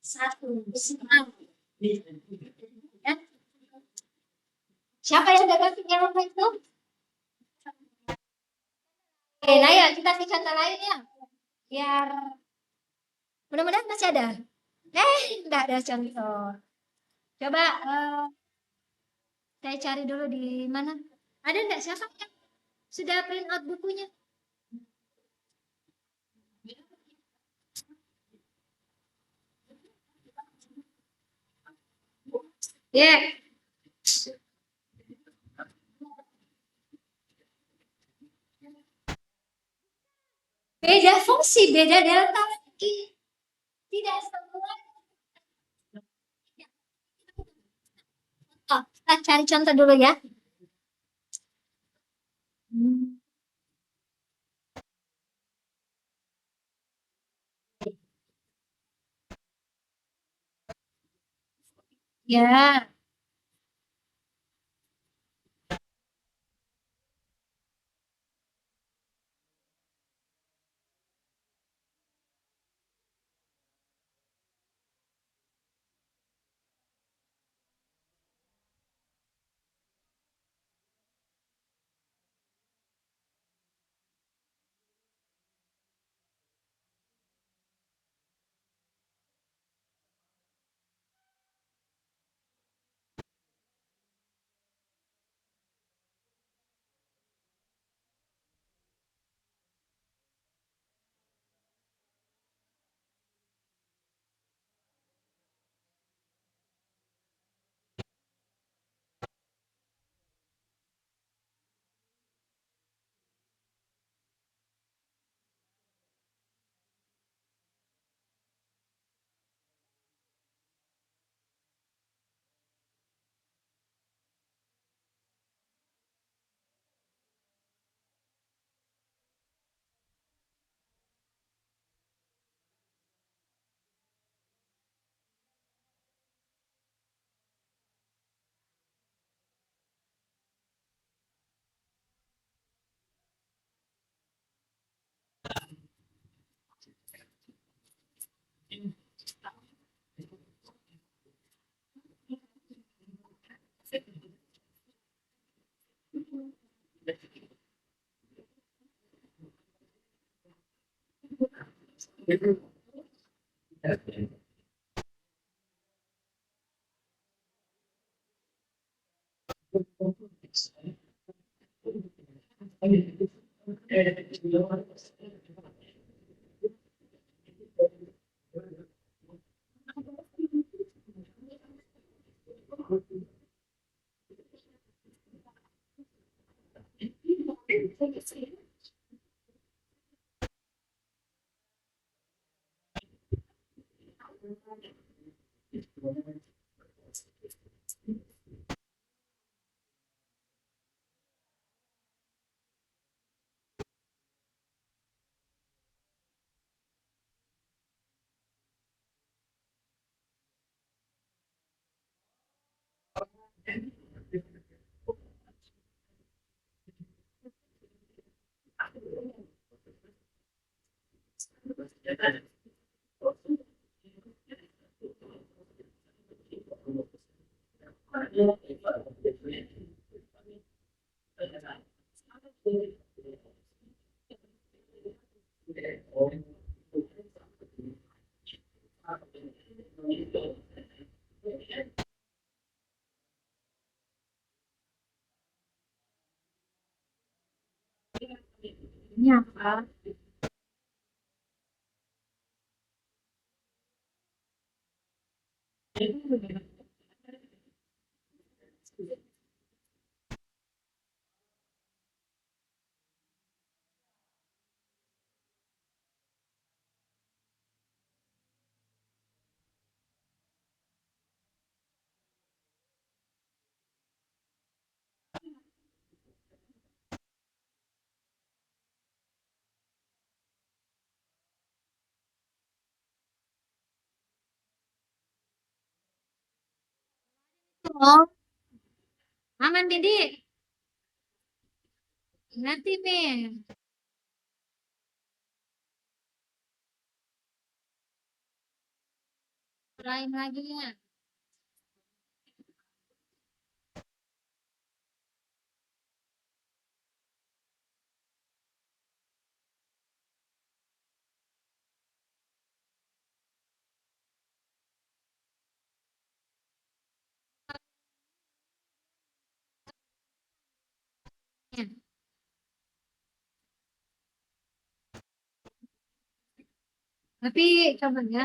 satu, ya. Siapa yang mendekati yang itu? Oke, nah ya kita kasih contoh lain ya, biar mudah-mudahan masih ada. Enggak ada contoh. Coba saya cari dulu di mana. Ada enggak siapa yang sudah print out bukunya? Ya. Yeah. Beda fungsi, beda delta lagi. Tidak semua. Oh, kita cari contoh dulu ya. Ya. Ini apa? Oh, aman Didi. Ngerti, Min. Lain lagi ya. Tapi coba ya.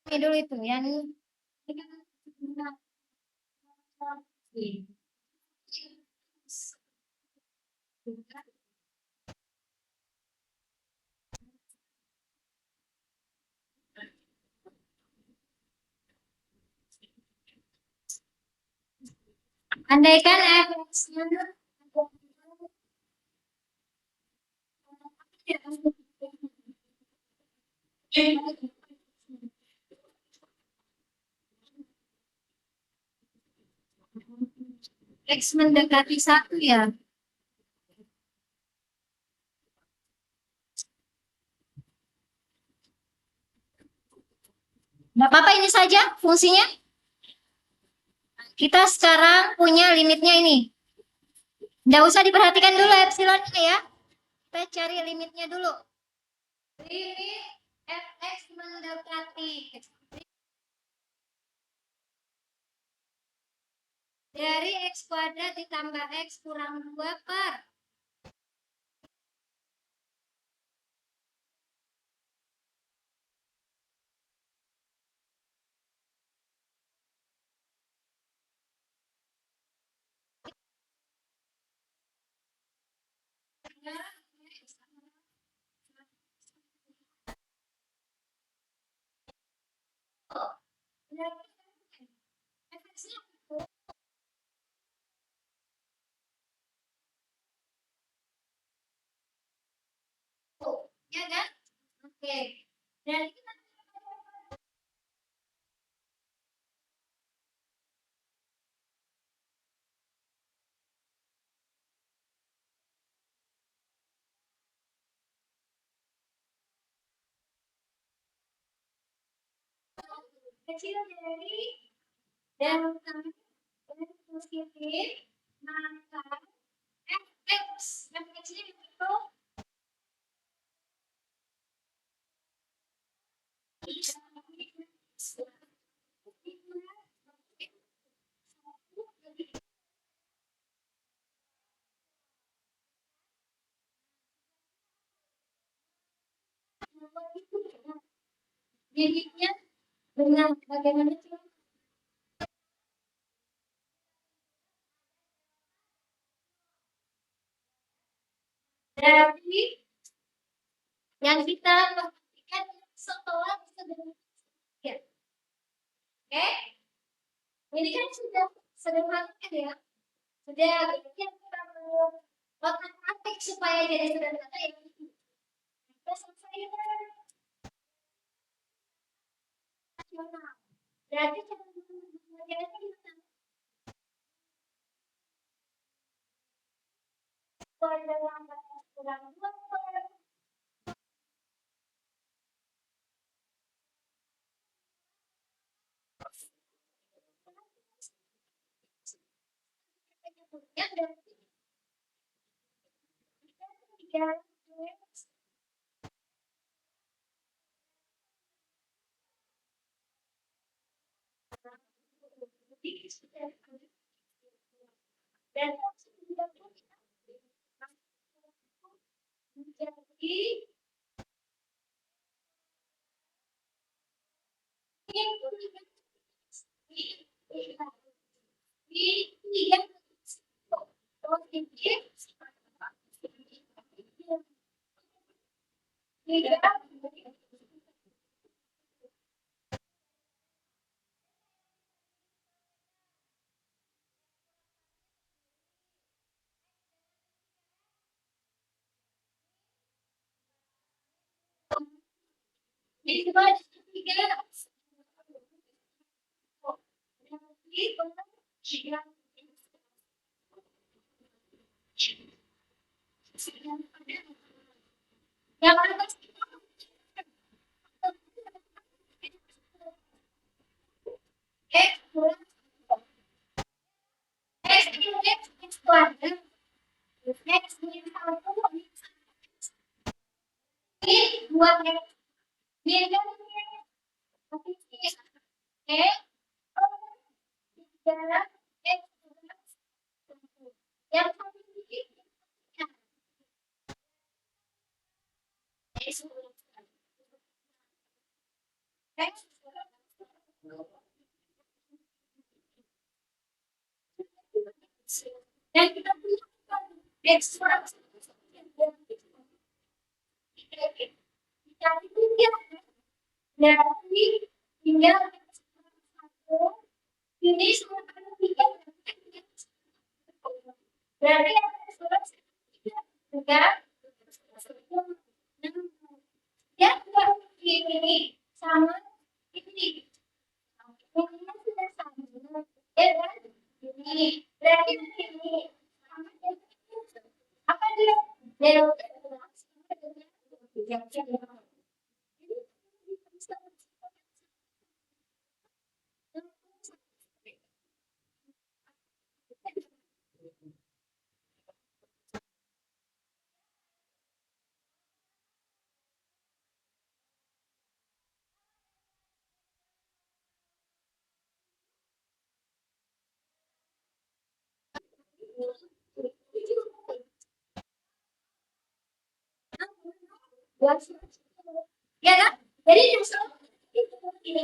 Ini dulu itu yang ini kan andaikan fx-nya x mendekati satu ya. Nggak apa-apa ini saja fungsinya. Kita sekarang punya limitnya ini. Nggak usah diperhatikan dulu epsilonnya ya. Kita cari limitnya dulu. Limit fx mendekati dari x kuadrat ditambah x kurang 2 per ya kan? Oke. Dan kita kecil dari delta positif maka fx-nya itu Didiknya dengan bagaimana cara dari yang kita perhatikan setelah sedemikian. Oke, ini kan sudah sederhana ya. Sudah yang kita mau otak-atik supaya jadi sederhana ya. Kita selesai nasional. Berarti cara mengerjakannya gimana? Kalau dalam batas kurang dua, ya berarti tiga, dan menjadi tiga yang atas X X kuadrat X min satu min dua X min kan X tiga X yang satu ini X X dan kita punya X dicari tiga dari tinggal satu ini sama tiga berarti ada surat tiga yang ini sama ini ini sudah sama ya kan ini berarti ini sama apa dia delta ya kan jadi justru ini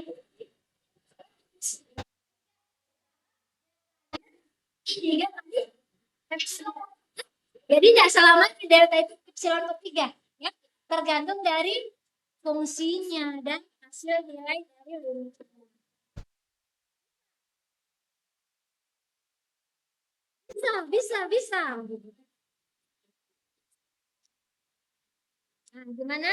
tiga jadi tidak selamanya delta itu epsilon ketiga ya tergantung dari fungsinya dan hasil nilai dari rumusnya bisa nah gimana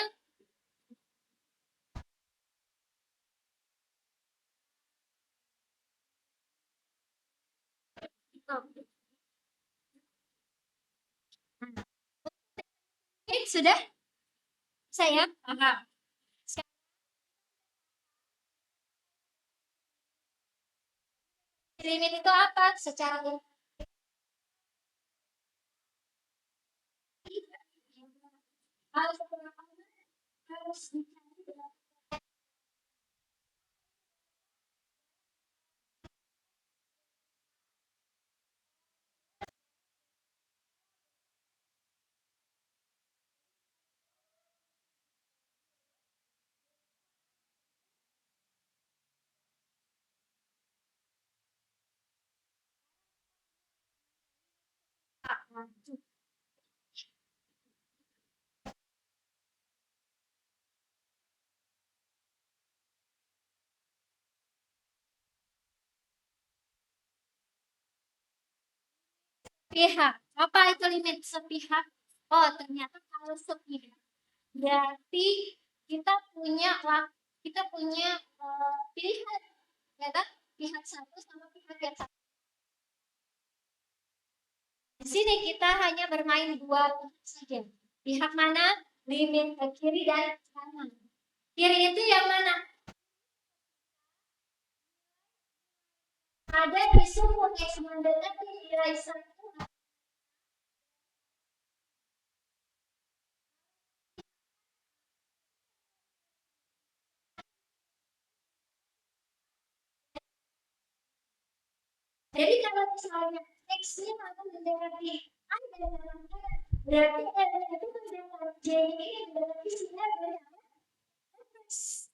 oh. Oke, sudah saya paham limit itu apa secara harus harus Pihak. Apa itu limit sepihak? Oh, ternyata kalau sepihak berarti kita punya kita punya pilihan, ya kan? Pihak satu sama pihak yang satu. Di sini kita hanya bermain dua pihak saja. Pihak mana? Limit ke kiri dan kanan. Kiri itu yang mana? Ada di sumur X mendekati nilai 1. Jadi kalau misalnya X-nya akan mendekati ada dalam kanan, berarti itu mendekati J ini mendekati sinyal dari X.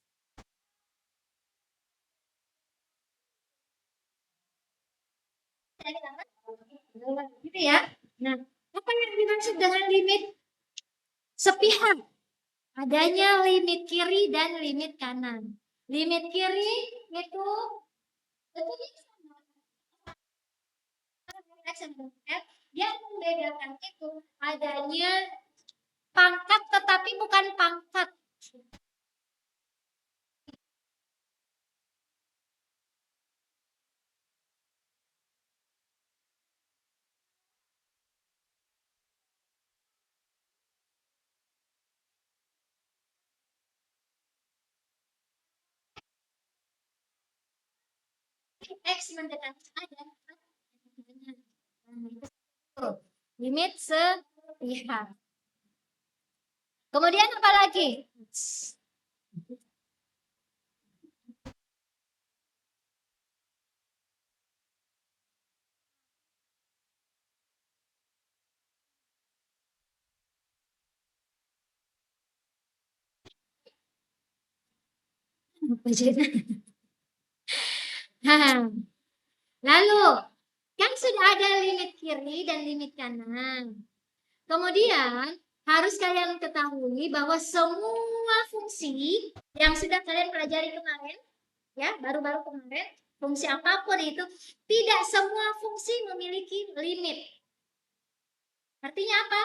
Gitu ya. Nah, apa yang dimaksud dengan limit sepihak? Adanya limit kiri dan limit kanan. Limit kiri itu yang membedakan itu adanya pangkat tetapi bukan pangkat. X mendekati ada limit sepihak. Kemudian apa lagi? Lalu kan sudah ada limit kiri dan limit kanan. Kemudian harus kalian ketahui bahwa semua fungsi yang sudah kalian pelajari kemarin, ya baru-baru kemarin, fungsi apapun itu, tidak semua fungsi memiliki limit. Artinya apa?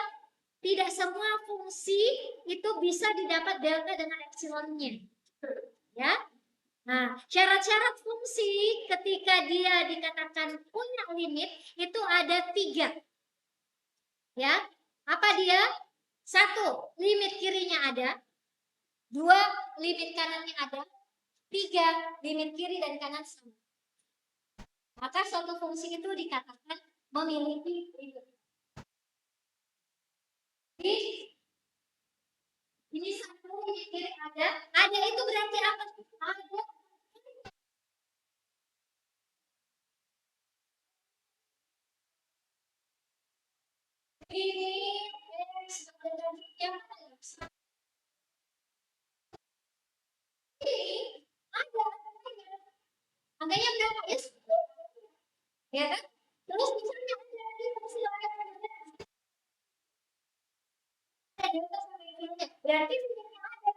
Tidak semua fungsi itu bisa didapat delta dengan epsilonnya. Ya. Nah, syarat-syarat fungsi ketika dia dikatakan punya limit itu ada 3. Ya. Apa dia? 1, limit kirinya ada. 2, limit kanannya ada. 3, limit kiri dan kanan sama. Maka suatu fungsi itu dikatakan memiliki limit. Ini 1, limit kiri ada. Ada itu berarti apa? Ada. Ini X yang ini ada. Angkanya berapa? Ya 10. Ya kan? Terus misalnya ada di fungsi lain berarti fungsinya ada,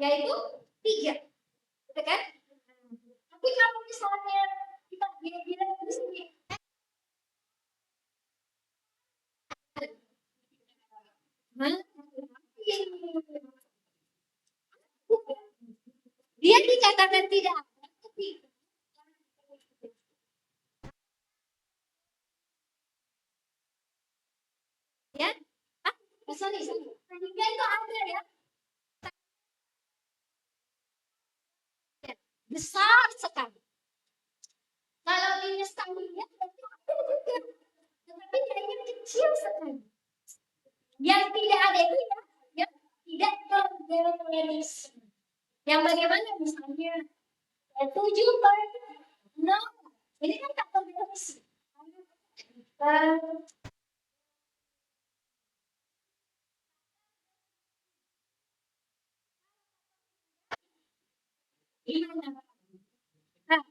yaitu 3, gitu kan? Tapi kalau misalnya kita bilang di sini dia dikatakan tidak ada, tapi ya, sorry, sehingga itu ada ya, besar sekali. Kalau minus talinya berarti ada juga, tetapi kayaknya kecil sekali. Yang tidak ada itu ya, tidak terdefinisi. Yang bagaimana misalnya 7/0, ini kan tak terdefinisi. Gimana? Nah,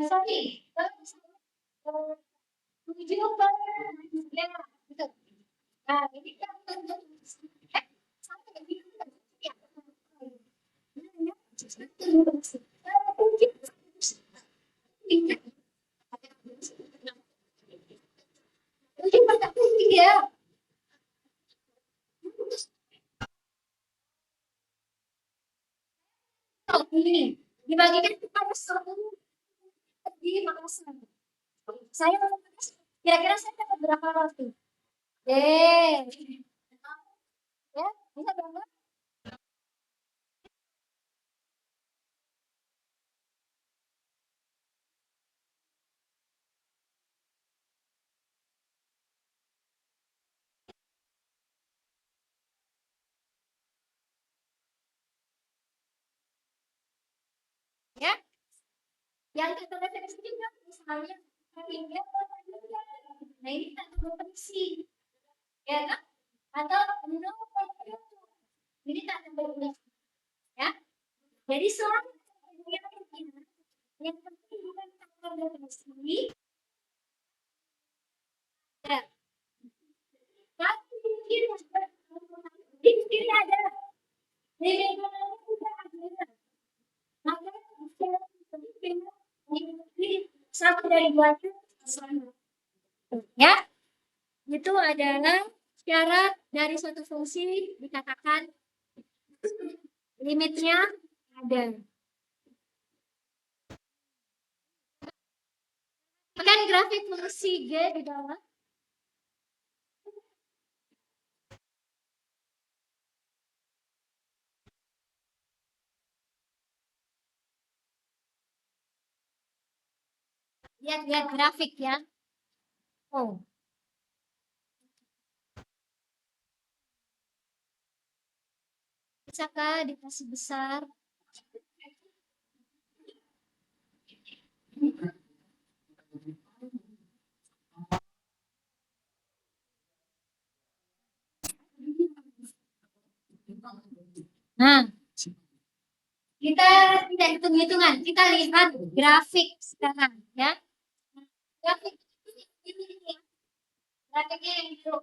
sorry, Tujuh per ya, gitu. Nah, ini kan satu ini kan ya. Tujuh per tiga. Oh, ini dibagikan kepada 10 di Makassar. Saya kira-kira saya dapat berapa roti? Eh, ya, bisa berapa? Ya, yang kita referensi juga misalnya hingga nah ini tak berfungsi, ya kan? Atau no ini tak berfungsi, ya. Jadi selama yang penting bukan tak berfungsi, ya. Tapi mungkin ada lingkungan juga ada. Maka secara penting satu dari dua itu sama. Ya, itu adalah syarat dari suatu fungsi dikatakan limitnya ada. Kan grafik fungsi G di bawah. Lihat grafik ya. Oh. Bisakah dikasih besar? Nah, kita tidak hitung-hitungan, kita lihat grafik sekarang ya. Grafik ini ya. Grafiknya yang itu.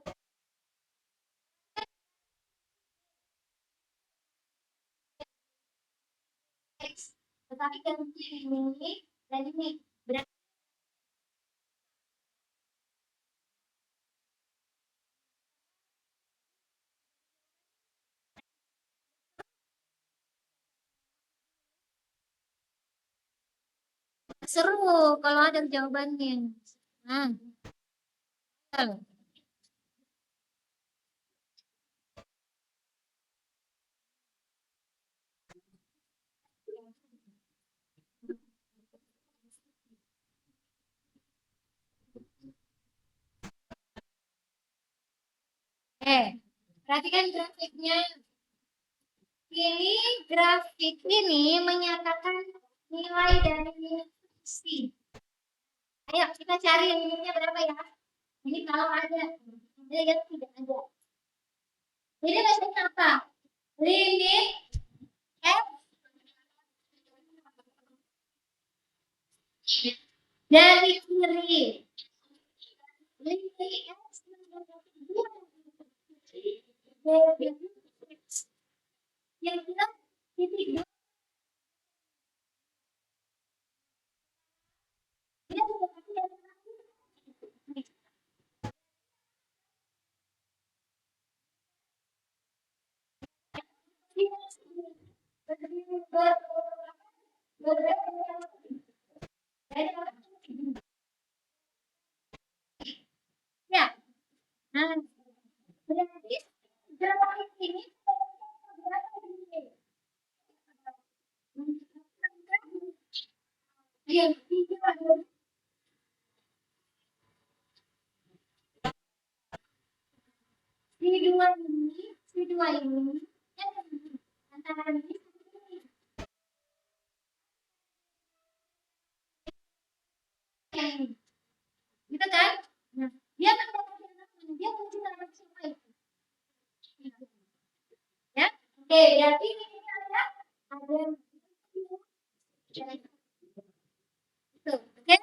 Tetapi kan ini dan ini berarti seru kalau ada jawabannya. Nah, perhatikan grafiknya. Ini grafik ini menyatakan nilai dari fungsi. Ayo kita cari limitnya berapa ya. Ini kalau ada, lihat tidak ada. Jadi maksudnya apa? Limit f dari kiri. Limit f yang bilang titik ya. Nah, berarti grafik ini yang si dua ini antara ini gitu kan? Nah, dia dia menciptakan siapa itu? Ya, oke, berarti ini ada itu, oke?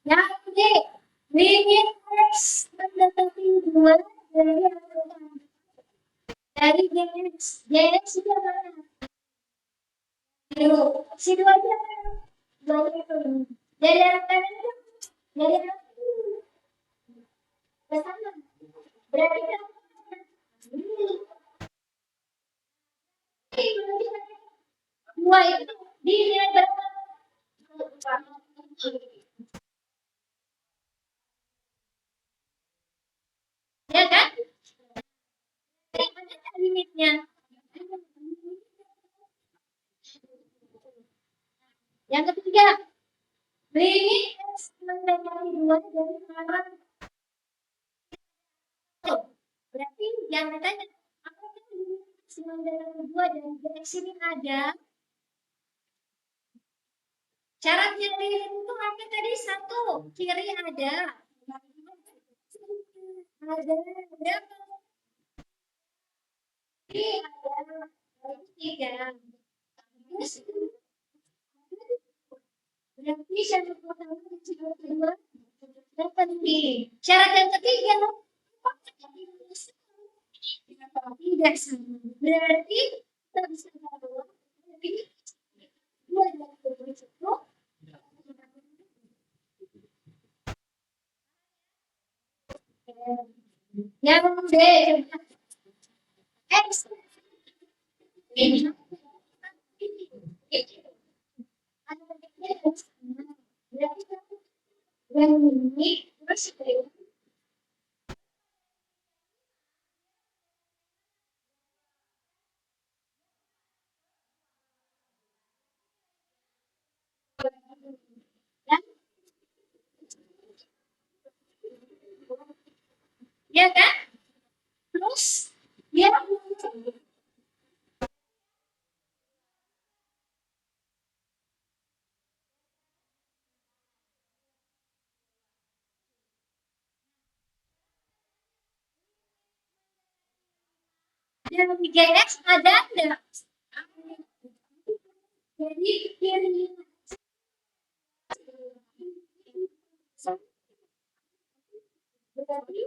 Yang D, Dari JX sudah mana? Situ aja. Dari arah kanan itu, dari arah ke sana. Berarti kan dua itu dinilai berapa? Ya kan? Ada limitnya. Yang ketiga, limit X mendekati 2 dari arah. Berarti yang katanya, apakah limit X mendekati 2 dari X ini ada? Cara kiri itu apa tadi? Satu, kiri ada. Ada berapa? Kiri ada. Tiga. Terus berarti syarat pertama dan syarat kedua dapat pilih. Syarat yang ketiga tidak sama. Berarti kita bisa tahu pilih dua dari satu. Yang B X ini yang ini terus ya kan? Terus dia yang 3X ada enggak? Jadi kiri berarti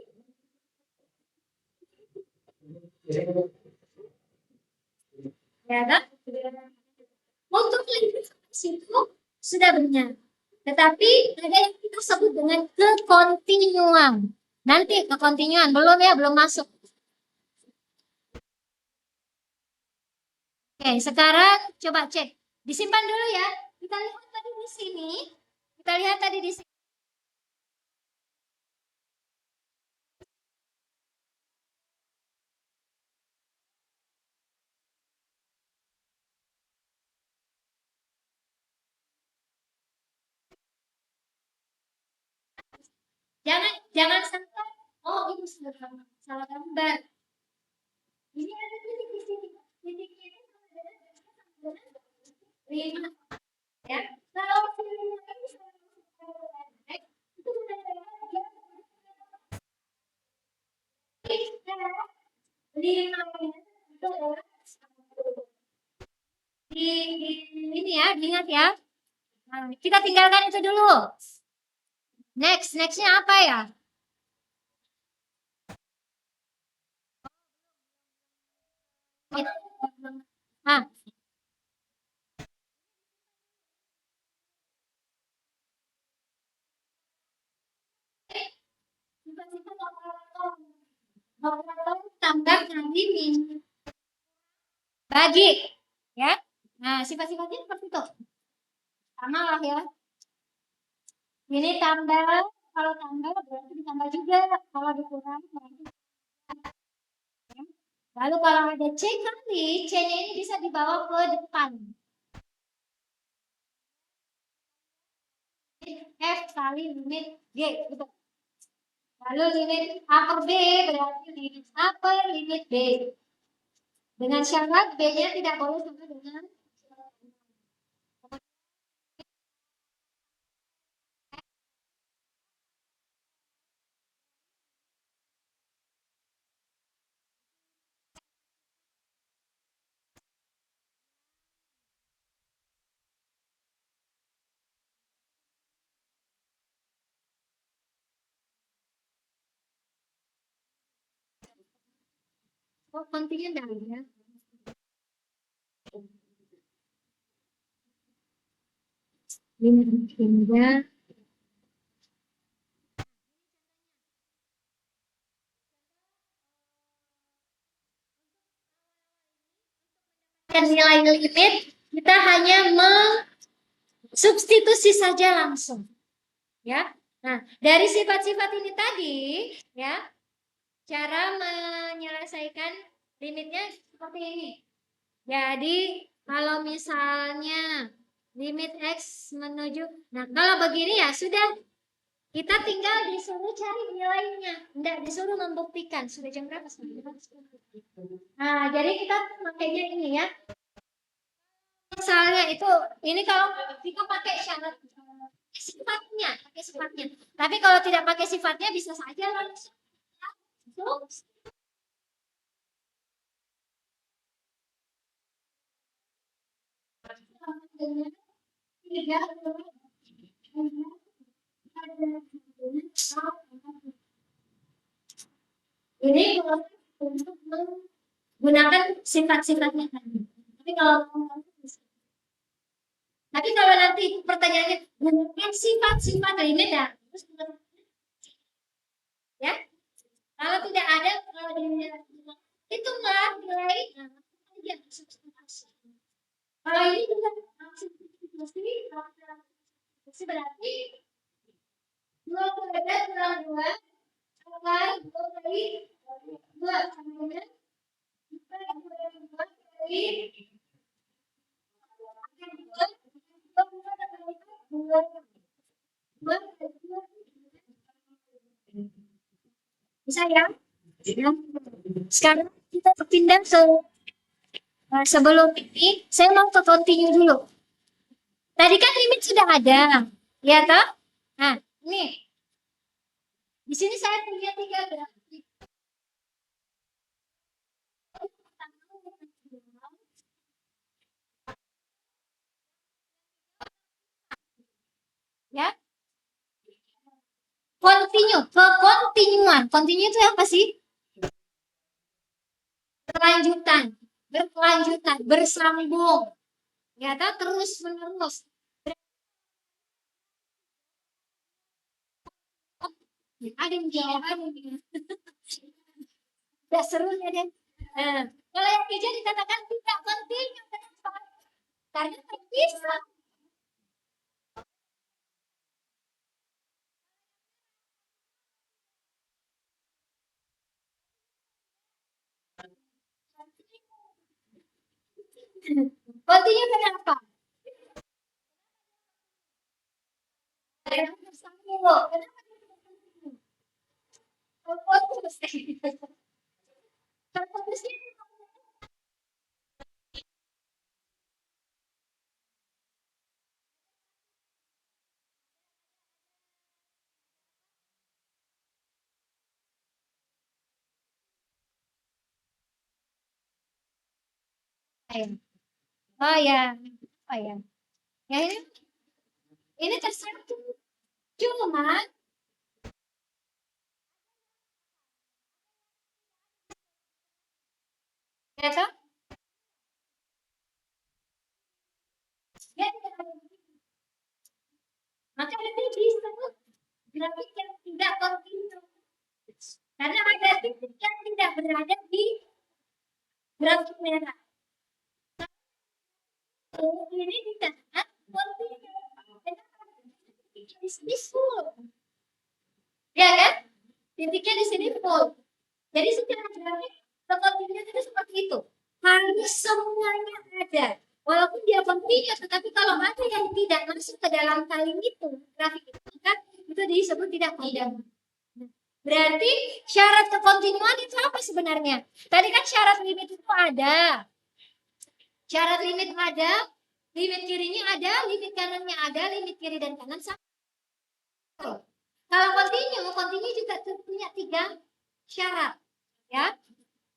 ya kan? Untuk lingkaran itu sudah benar. Tetapi ada yang kita sebut dengan kekontinuan. Nanti kekontinuan belum ya, belum masuk. Oke, sekarang coba cek. Disimpan dulu ya. Kita lihat tadi di sini. Kita lihat tadi di sini. Jangan sampai oh ini salah gambar. Ini ada titik di sini. Titiknya itu sama dengan 5 ya. Kalau ini itu lima itu adalah ini ya, diingat ya. Nah, kita tinggalkan itu dulu. Nextnya apa ya? Nah, tambah kali min bagi ya. Nah, sifat-sifatnya seperti itu. Sama lah ya. Ini tambah, kalau tambah berarti ditambah juga, kalau dikurang berarti. Lalu kalau ada C kali, C-nya ini bisa dibawa ke depan. F kali limit G, gitu. Lalu limit upper B berarti limit upper limit B. Dengan syarat B-nya tidak boleh sama dengan Oh, kontinu enggak ada. Limit hingga nilai limit, kita hanya mensubstitusi saja langsung. Ya. Nah, dari sifat-sifat ini tadi, ya, cara menyelesaikan limitnya seperti ini. Jadi, kalau misalnya limit X menuju, nah kalau begini ya sudah, kita tinggal disuruh cari nilainya, tidak disuruh membuktikan. Sudah jam berapa sekarang? Nah, jadi kita pakainya ini ya. Misalnya itu, ini kalau kita pakai syarat sifatnya, pakai sifatnya. Tapi kalau tidak pakai sifatnya bisa saja langsung. Ini untuk menggunakan sifat-sifatnya tadi. Tapi kalau nanti pertanyaannya gunakan sifat-sifat ini ya, ya. Kalau tidak ada, itu nggak nilai aja substitusi. Kalau ini juga substitusi berarti 2 kurang 2 kurang 2 kali 2 sama dengan 2 kali bisa ya? Sekarang kita pindah ke sebelum ini, saya mau ke continue dulu. Tadi kan limit sudah ada, ya toh? Nah, ini di sini saya punya 3 grafik. Ya, kekontinuan. Continue itu apa sih? Berkelanjutan, bersambung. Ya, terus menerus. Ada yang jawab, udah seru ya deh. Nah, kalau yang hijau dikatakan tidak kontinu, kenapa? Karena terpisah. Kontinu kenapa? Karena bersambung. Kenapa? Terputus. Terputusnya oh ya, oh ya, ya ini tersatu, cuma ya toh, ya tidak ada. Maka nanti disebut grafik yang tidak kontinu, karena ada titik yang tidak berada di grafik merah. Ini dikatakan kontinu. Di full, ya kan? Titiknya di sini full. Jadi secara grafik kekontinuan itu seperti itu. Harus semuanya ada. Walaupun dia kontinu, tetapi kalau ada yang tidak masuk ke dalam kali itu, grafik itu, maka itu disebut tidak kontinu. Berarti syarat kekontinuan itu apa sebenarnya? Tadi kan syarat limit itu ada. Syarat limit ada, limit kirinya ada, limit kanannya ada, limit kiri dan kanan sama. Kalau kontinu juga punya 3 syarat. Ya.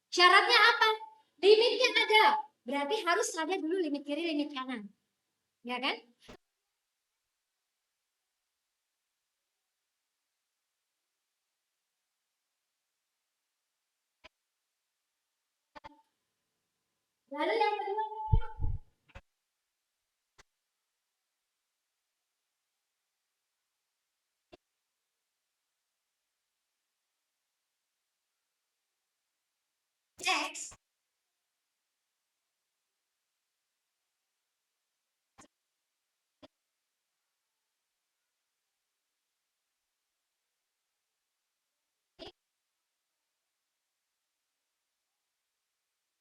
Syaratnya apa? Limitnya ada. Berarti harus ada dulu limit kiri, limit kanan. Ya kan? Lalu yang kedua X.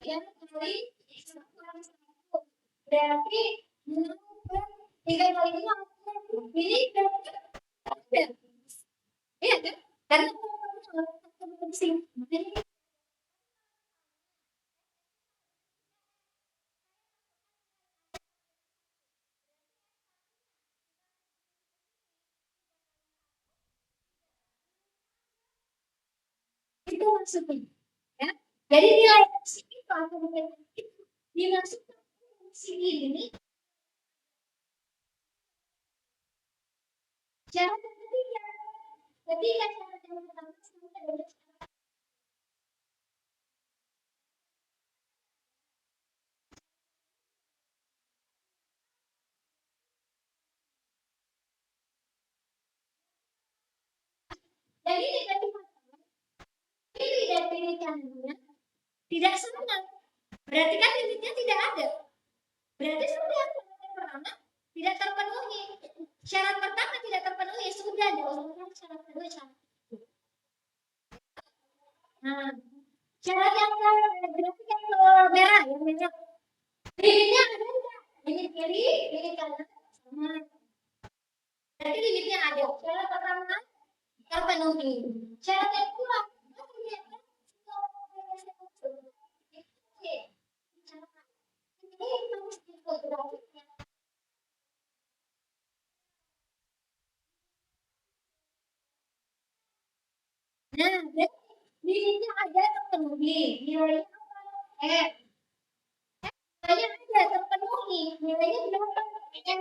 Yang kali berarti 3 kali 5 ini berarti iya kan? Karena itu maksudnya ya. Jadi nilai X itu atau nilai itu dimasukkan fungsi ini. Syarat yang ketiga, ketika syarat yang pertama sama dengan jadi tidak dipilihkannya tidak sama. Berarti kan limitnya tidak ada. Berarti sudah syarat yang pertama tidak terpenuhi. Syarat pertama tidak terpenuhi, sudah diusulkan syarat kedua syarat. Nah, syarat yang berarti yang merah, yang merah. Limitnya ada enggak? Limit kiri, limit kanan sama. Berarti limitnya ada. Syarat pertama terpenuhi. Syarat yang kedua nah, limitnya ada terpenuhi. Nilainya F. Nilainya ada terpenuhi. Nilainya berapa? F.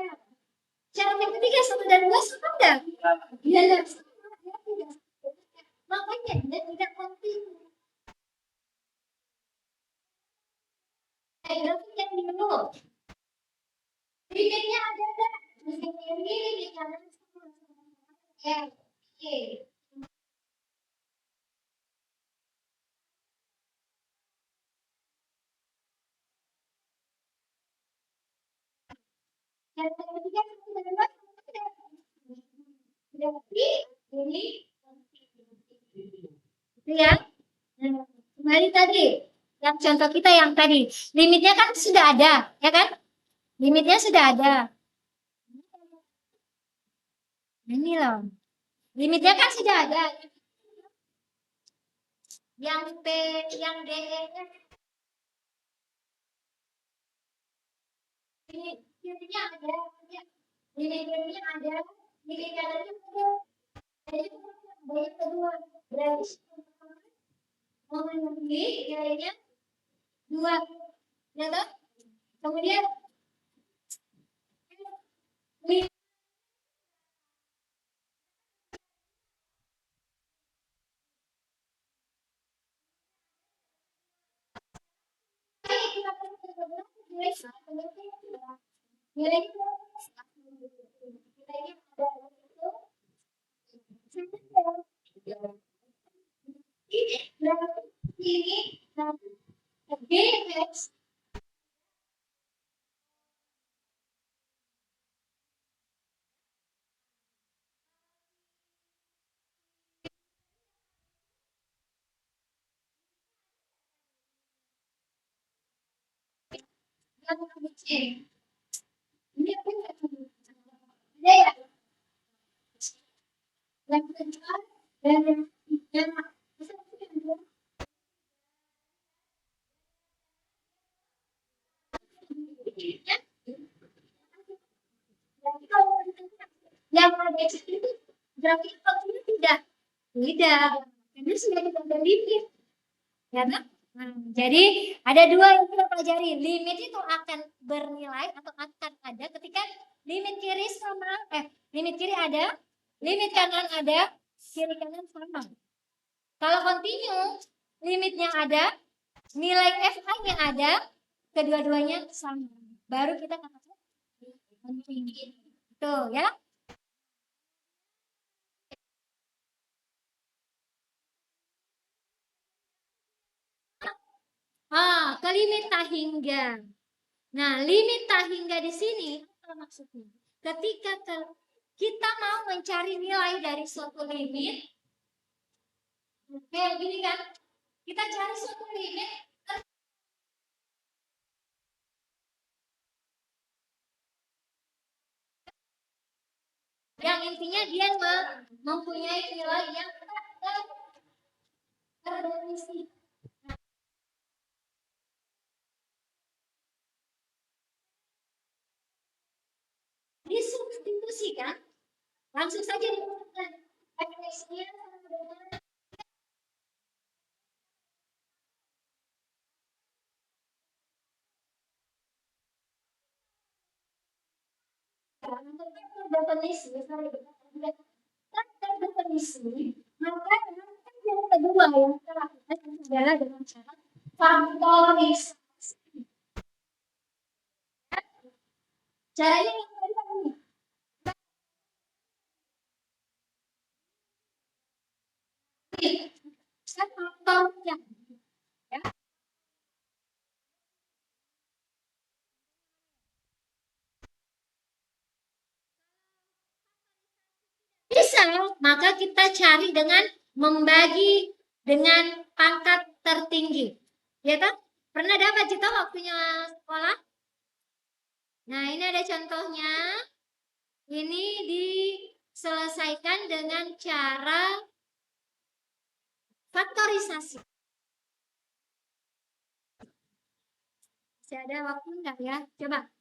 Syarat yang ketiga 1 dan 2 sama enggak? Iya, sama. Makanya dia tidak kontinu. Grafik yang dulu. Limitnya ada enggak? Limit kiri, limit kanan sama. F. Oke. Syarat yang ketiga 1 dan 2 sama enggak? Berarti ini itu ya. Nah, kembali tadi yang contoh kita yang tadi limitnya kan sudah ada ya kan, limitnya sudah ada ini loh, limitnya kan sudah ada yang P yang D limitnya ada, limitnya ada, limit kanannya ada, jadi banyak kedua berarti memenuhi nilainya 2 ya toh. Kemudian ini apa ya? Yang kedua dan yang yang ada itu grafik waktunya tidak karena sudah kita limit karena jadi ada dua yang kita pelajari. Limit itu akan bernilai atau akan ada ketika limit kiri sama limit kiri ada, limit kanan ada, kiri kanan sama. Kalau continue limitnya ada, nilai fi-nya ada, kedua-duanya sama. Baru kita katakan tinggi. Tuh ya. Ke limit tak hingga. Nah, limit tak hingga di sini apa maksudnya? Ketika kita mau mencari nilai dari suatu limit, kayak gini kan, kita cari suatu limit, yang intinya dia mempunyai nilai yang terdefinisi. Disubstitusikan, langsung saja dimasukkan definisinya sama dengan definisi, definisi, maka yang kedua yang kita lakukan adalah dengan cara faktorisasi. Caranya yang kedua ini. Faktornya. Ya. Bisa, maka kita cari dengan membagi dengan pangkat tertinggi. Ya kan? Pernah dapat kita waktunya sekolah? Nah, ini ada contohnya. Ini diselesaikan dengan cara faktorisasi. Masih ada waktu enggak ya? Coba.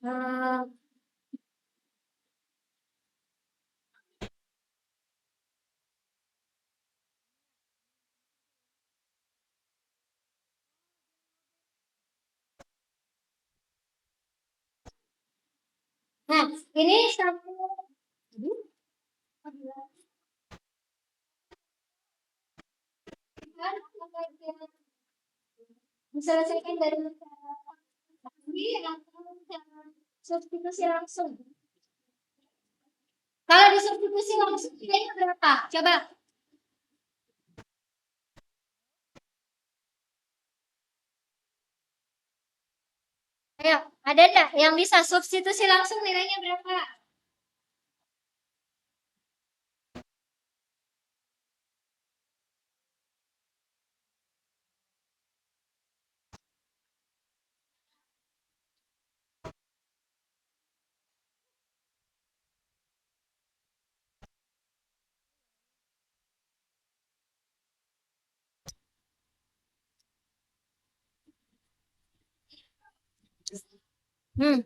Nah, ini satu. Diselesaikan dari cara substitusi langsung. Kalau disubstitusi langsung nilainya berapa? Coba. Ayo, ada enggak yang bisa substitusi langsung nilainya berapa? Hmm.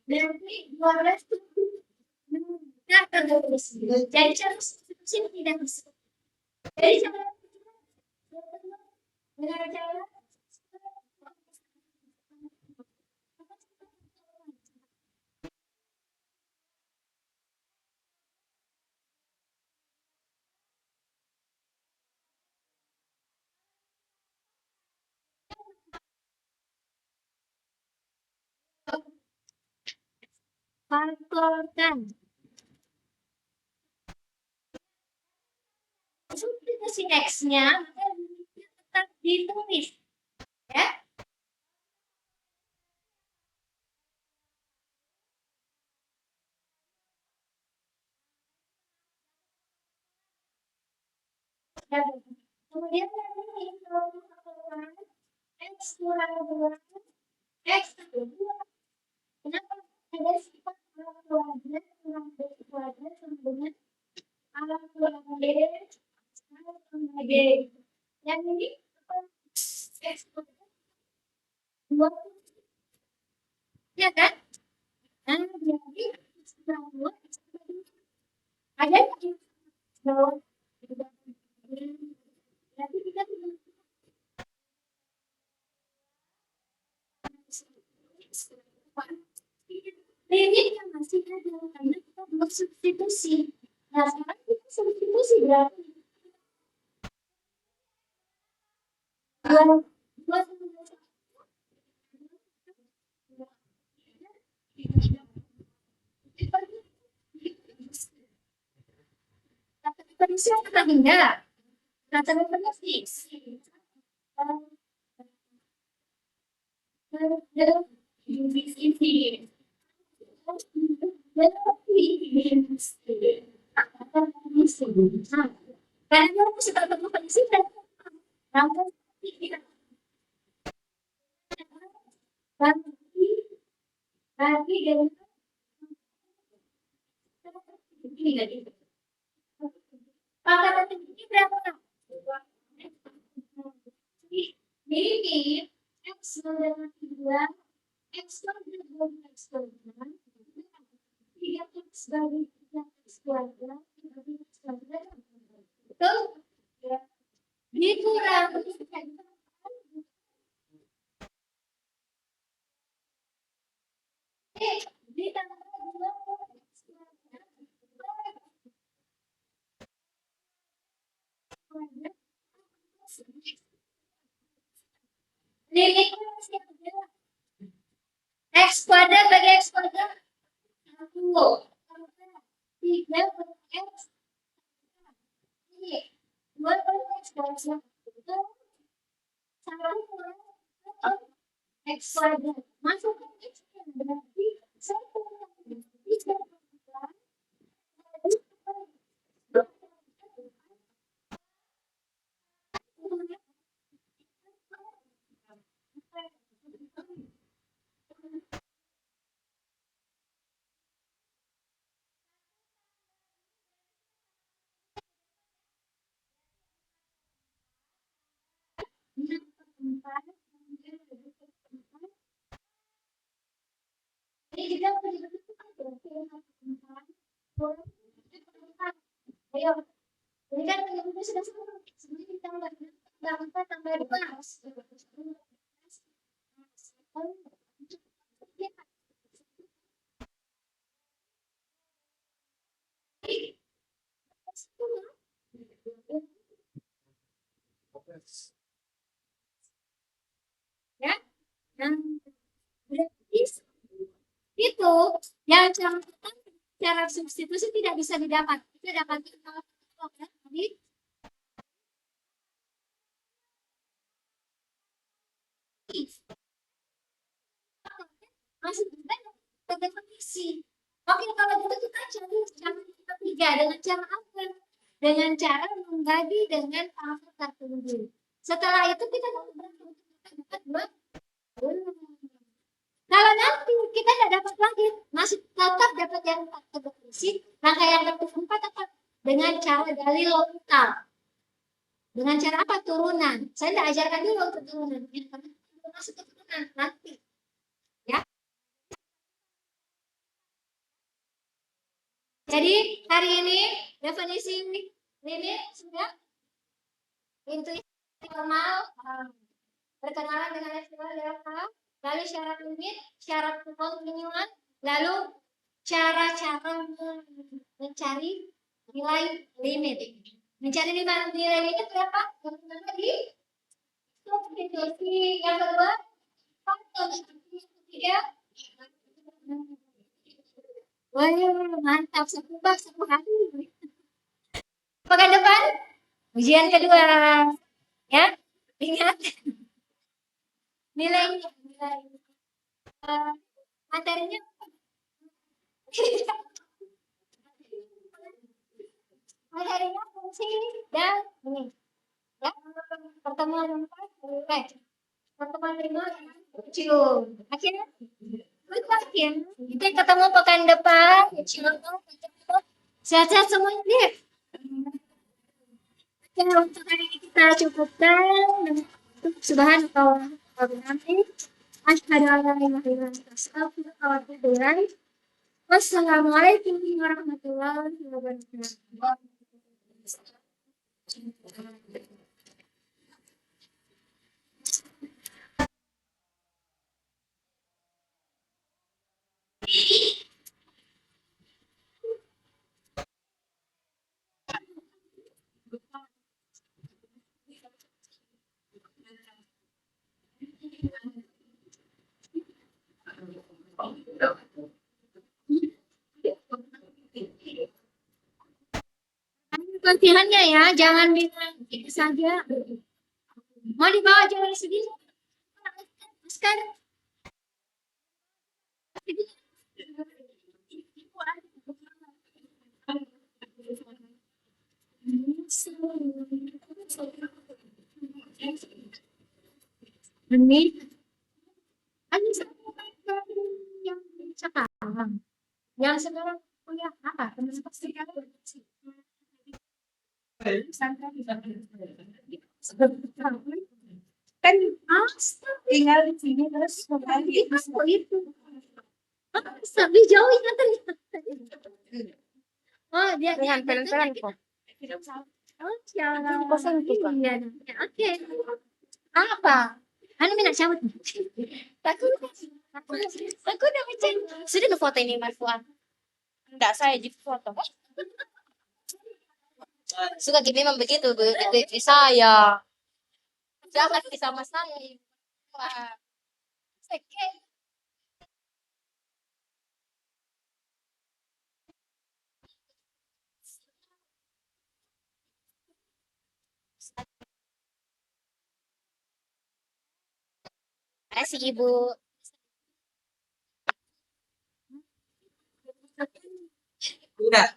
Berarti 12 tidak tertulis. Jadi cara substitusi tidak bisa. Jadi cara dengan cara faktorkan. Substitusi X-nya tetap ditulis. Ya. Kemudian ini X kurang 2, X tambah 2. Kenapa ada sifat alat kuadrat kurang B kuadrat sama dengan alat kuadrat B sama B. Yang ini X kuadrat 2. Ya kan? Nah, jadi X kurang 2, X tambah 2. Ada yang bawah. Berarti kita Limitnya masih ada karena kita belum substitusi. Nah sekarang kita substitusi berarti dua kata referensi apa enggak? Kata referensi. Karena aku suka ketemu kondisi dan rangka tapi dan ini pangkatan tinggi berapa? Ini X dengan 3, X dengan X kuadrat, 3X bagi 3X kuadrat, bagi X kuadrat. Betul? Ya. Dikurang. Ditambah 2X kuadrat. Limitnya masih ada. X kuadrat bagi X kuadrat 1 3 X ini 2 X kuadrat sama X kuadrat masukkan X berarti 1 ini juga ayo ini kan penyebutnya sudah sama sebenarnya ditambah tambah tambah 2 ya dan berarti itu yang cara substitusi tidak bisa didapat kita dapat tadi masih ada kondisi. Oke kalau gitu kita cari cara ketiga dengan cara apa? Dengan cara membagi dengan pangkat tertentu. Setelah itu kita dapat dua. Kalau nanti kita tidak dapat lagi, masih tetap dapat yang terdefinisi, maka yang keempat dapat dengan cara dalil lokal. Dengan cara apa? Turunan. Saya tidak ajarkan dulu untuk turunan. Masuk ke turunan nanti. Ya. Jadi hari ini definisi limit sudah intuisi normal berkenalan dengan istilah delta, lalu syarat limit, syarat kontinuan, lalu cara-cara mencari nilai limit. Mencari nilai limit berapa? Yang pertama di substitusi, yang kedua faktor, yang ketiga wah mantap satu hari. Pekan depan ujian kedua ya ingat nilainya materinya materinya fungsi dan ini ya pertemuan 4 pertemuan 5 cium akhirnya ya kita ketemu pekan depan sehat-sehat semuanya deh. Ya, untuk hari ini kita cukupkan dengan subhanallah wa bihamdihi asyhadu an la ilaha illa anta astaghfiruka wa atubu ilaik. Wassalamualaikum warahmatullahi wabarakatuh. Latihannya ya, jangan bilang itu saja. Mau dibawa jalan segini, sekarang. Ini ada satu yang sekarang, yang sekarang punya apa? Teman pasti kan kan tinggal di sini terus kembali itu. Tapi jauh ya ternyata. Oh, dia dengan pelan-pelan kok. Oh, jangan kosong tuh. Iya. Oke. Apa? Anu minat cabut. Takut. Takut udah mencet. Sudah lu foto ini Marfuan. Enggak, saya di foto. Suka Gibi memang begitu, begitu saya. Jangan sama saya. Wah. Oke. Kasih Ibu. Enggak.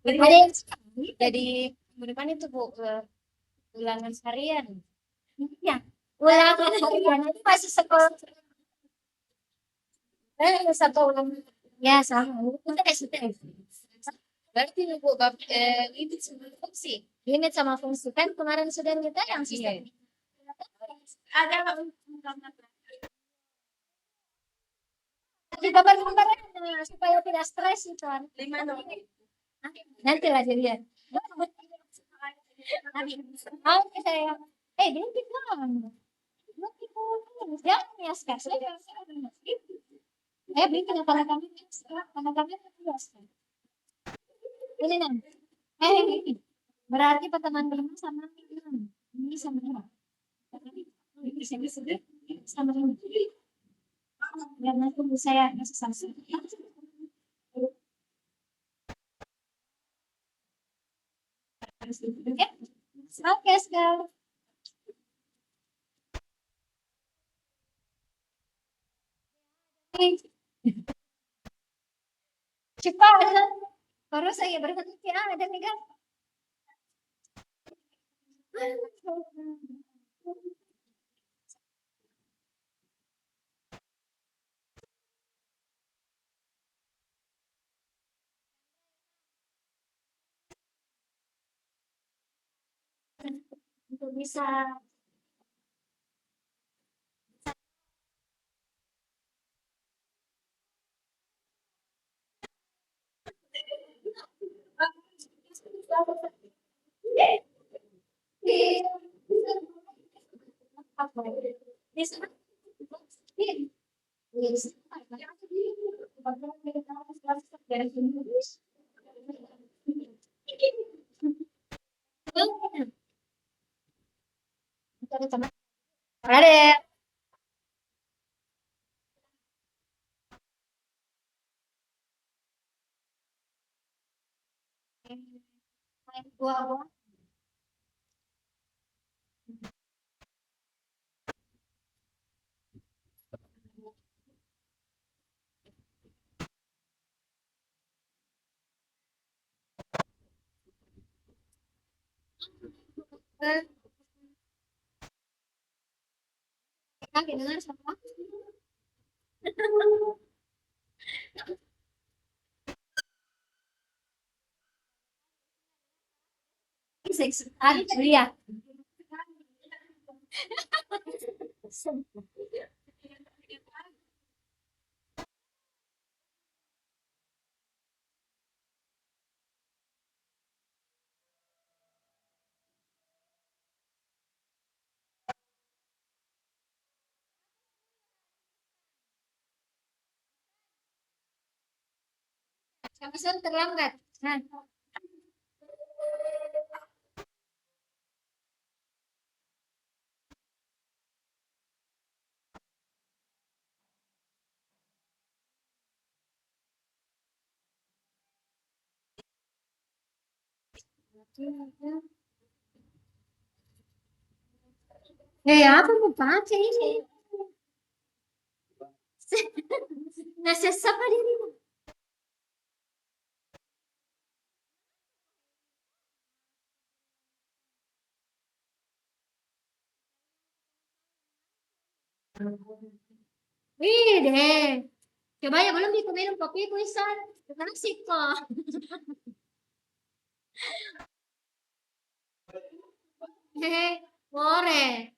Ada yang jadi minggu depan itu Bu ulangan harian. Iya. Ulangan harian itu masih sekolah. Satu ulangan. Ya sama. Kita kayak STF. Berarti Bu ini sama fungsi. Limit sama fungsi kan kemarin sudah kita yang sistem. Ada kita gambar supaya tidak stres itu kan. Nanti lah dilihat. Oh, saya. Dia bilang. Jangan ya sekarang. Bikin tanda-tanda ini nih. Ini. Berarti pertemuan lima sama ini sama lima. Ini sama lima. Biar nanti saya kasih sanksi. Oke, sekarang. Cepat. Baru saya berhenti ada nih kan. Untuk bisa bisa ada gua kaget dengar siapa seks iya Samson terlambat. Nah, apa mau baca ini? Nasi apa ini? Wih deh. Coba ya belum bisa minum kopi kuisan. Asik kok. Hehe, boleh.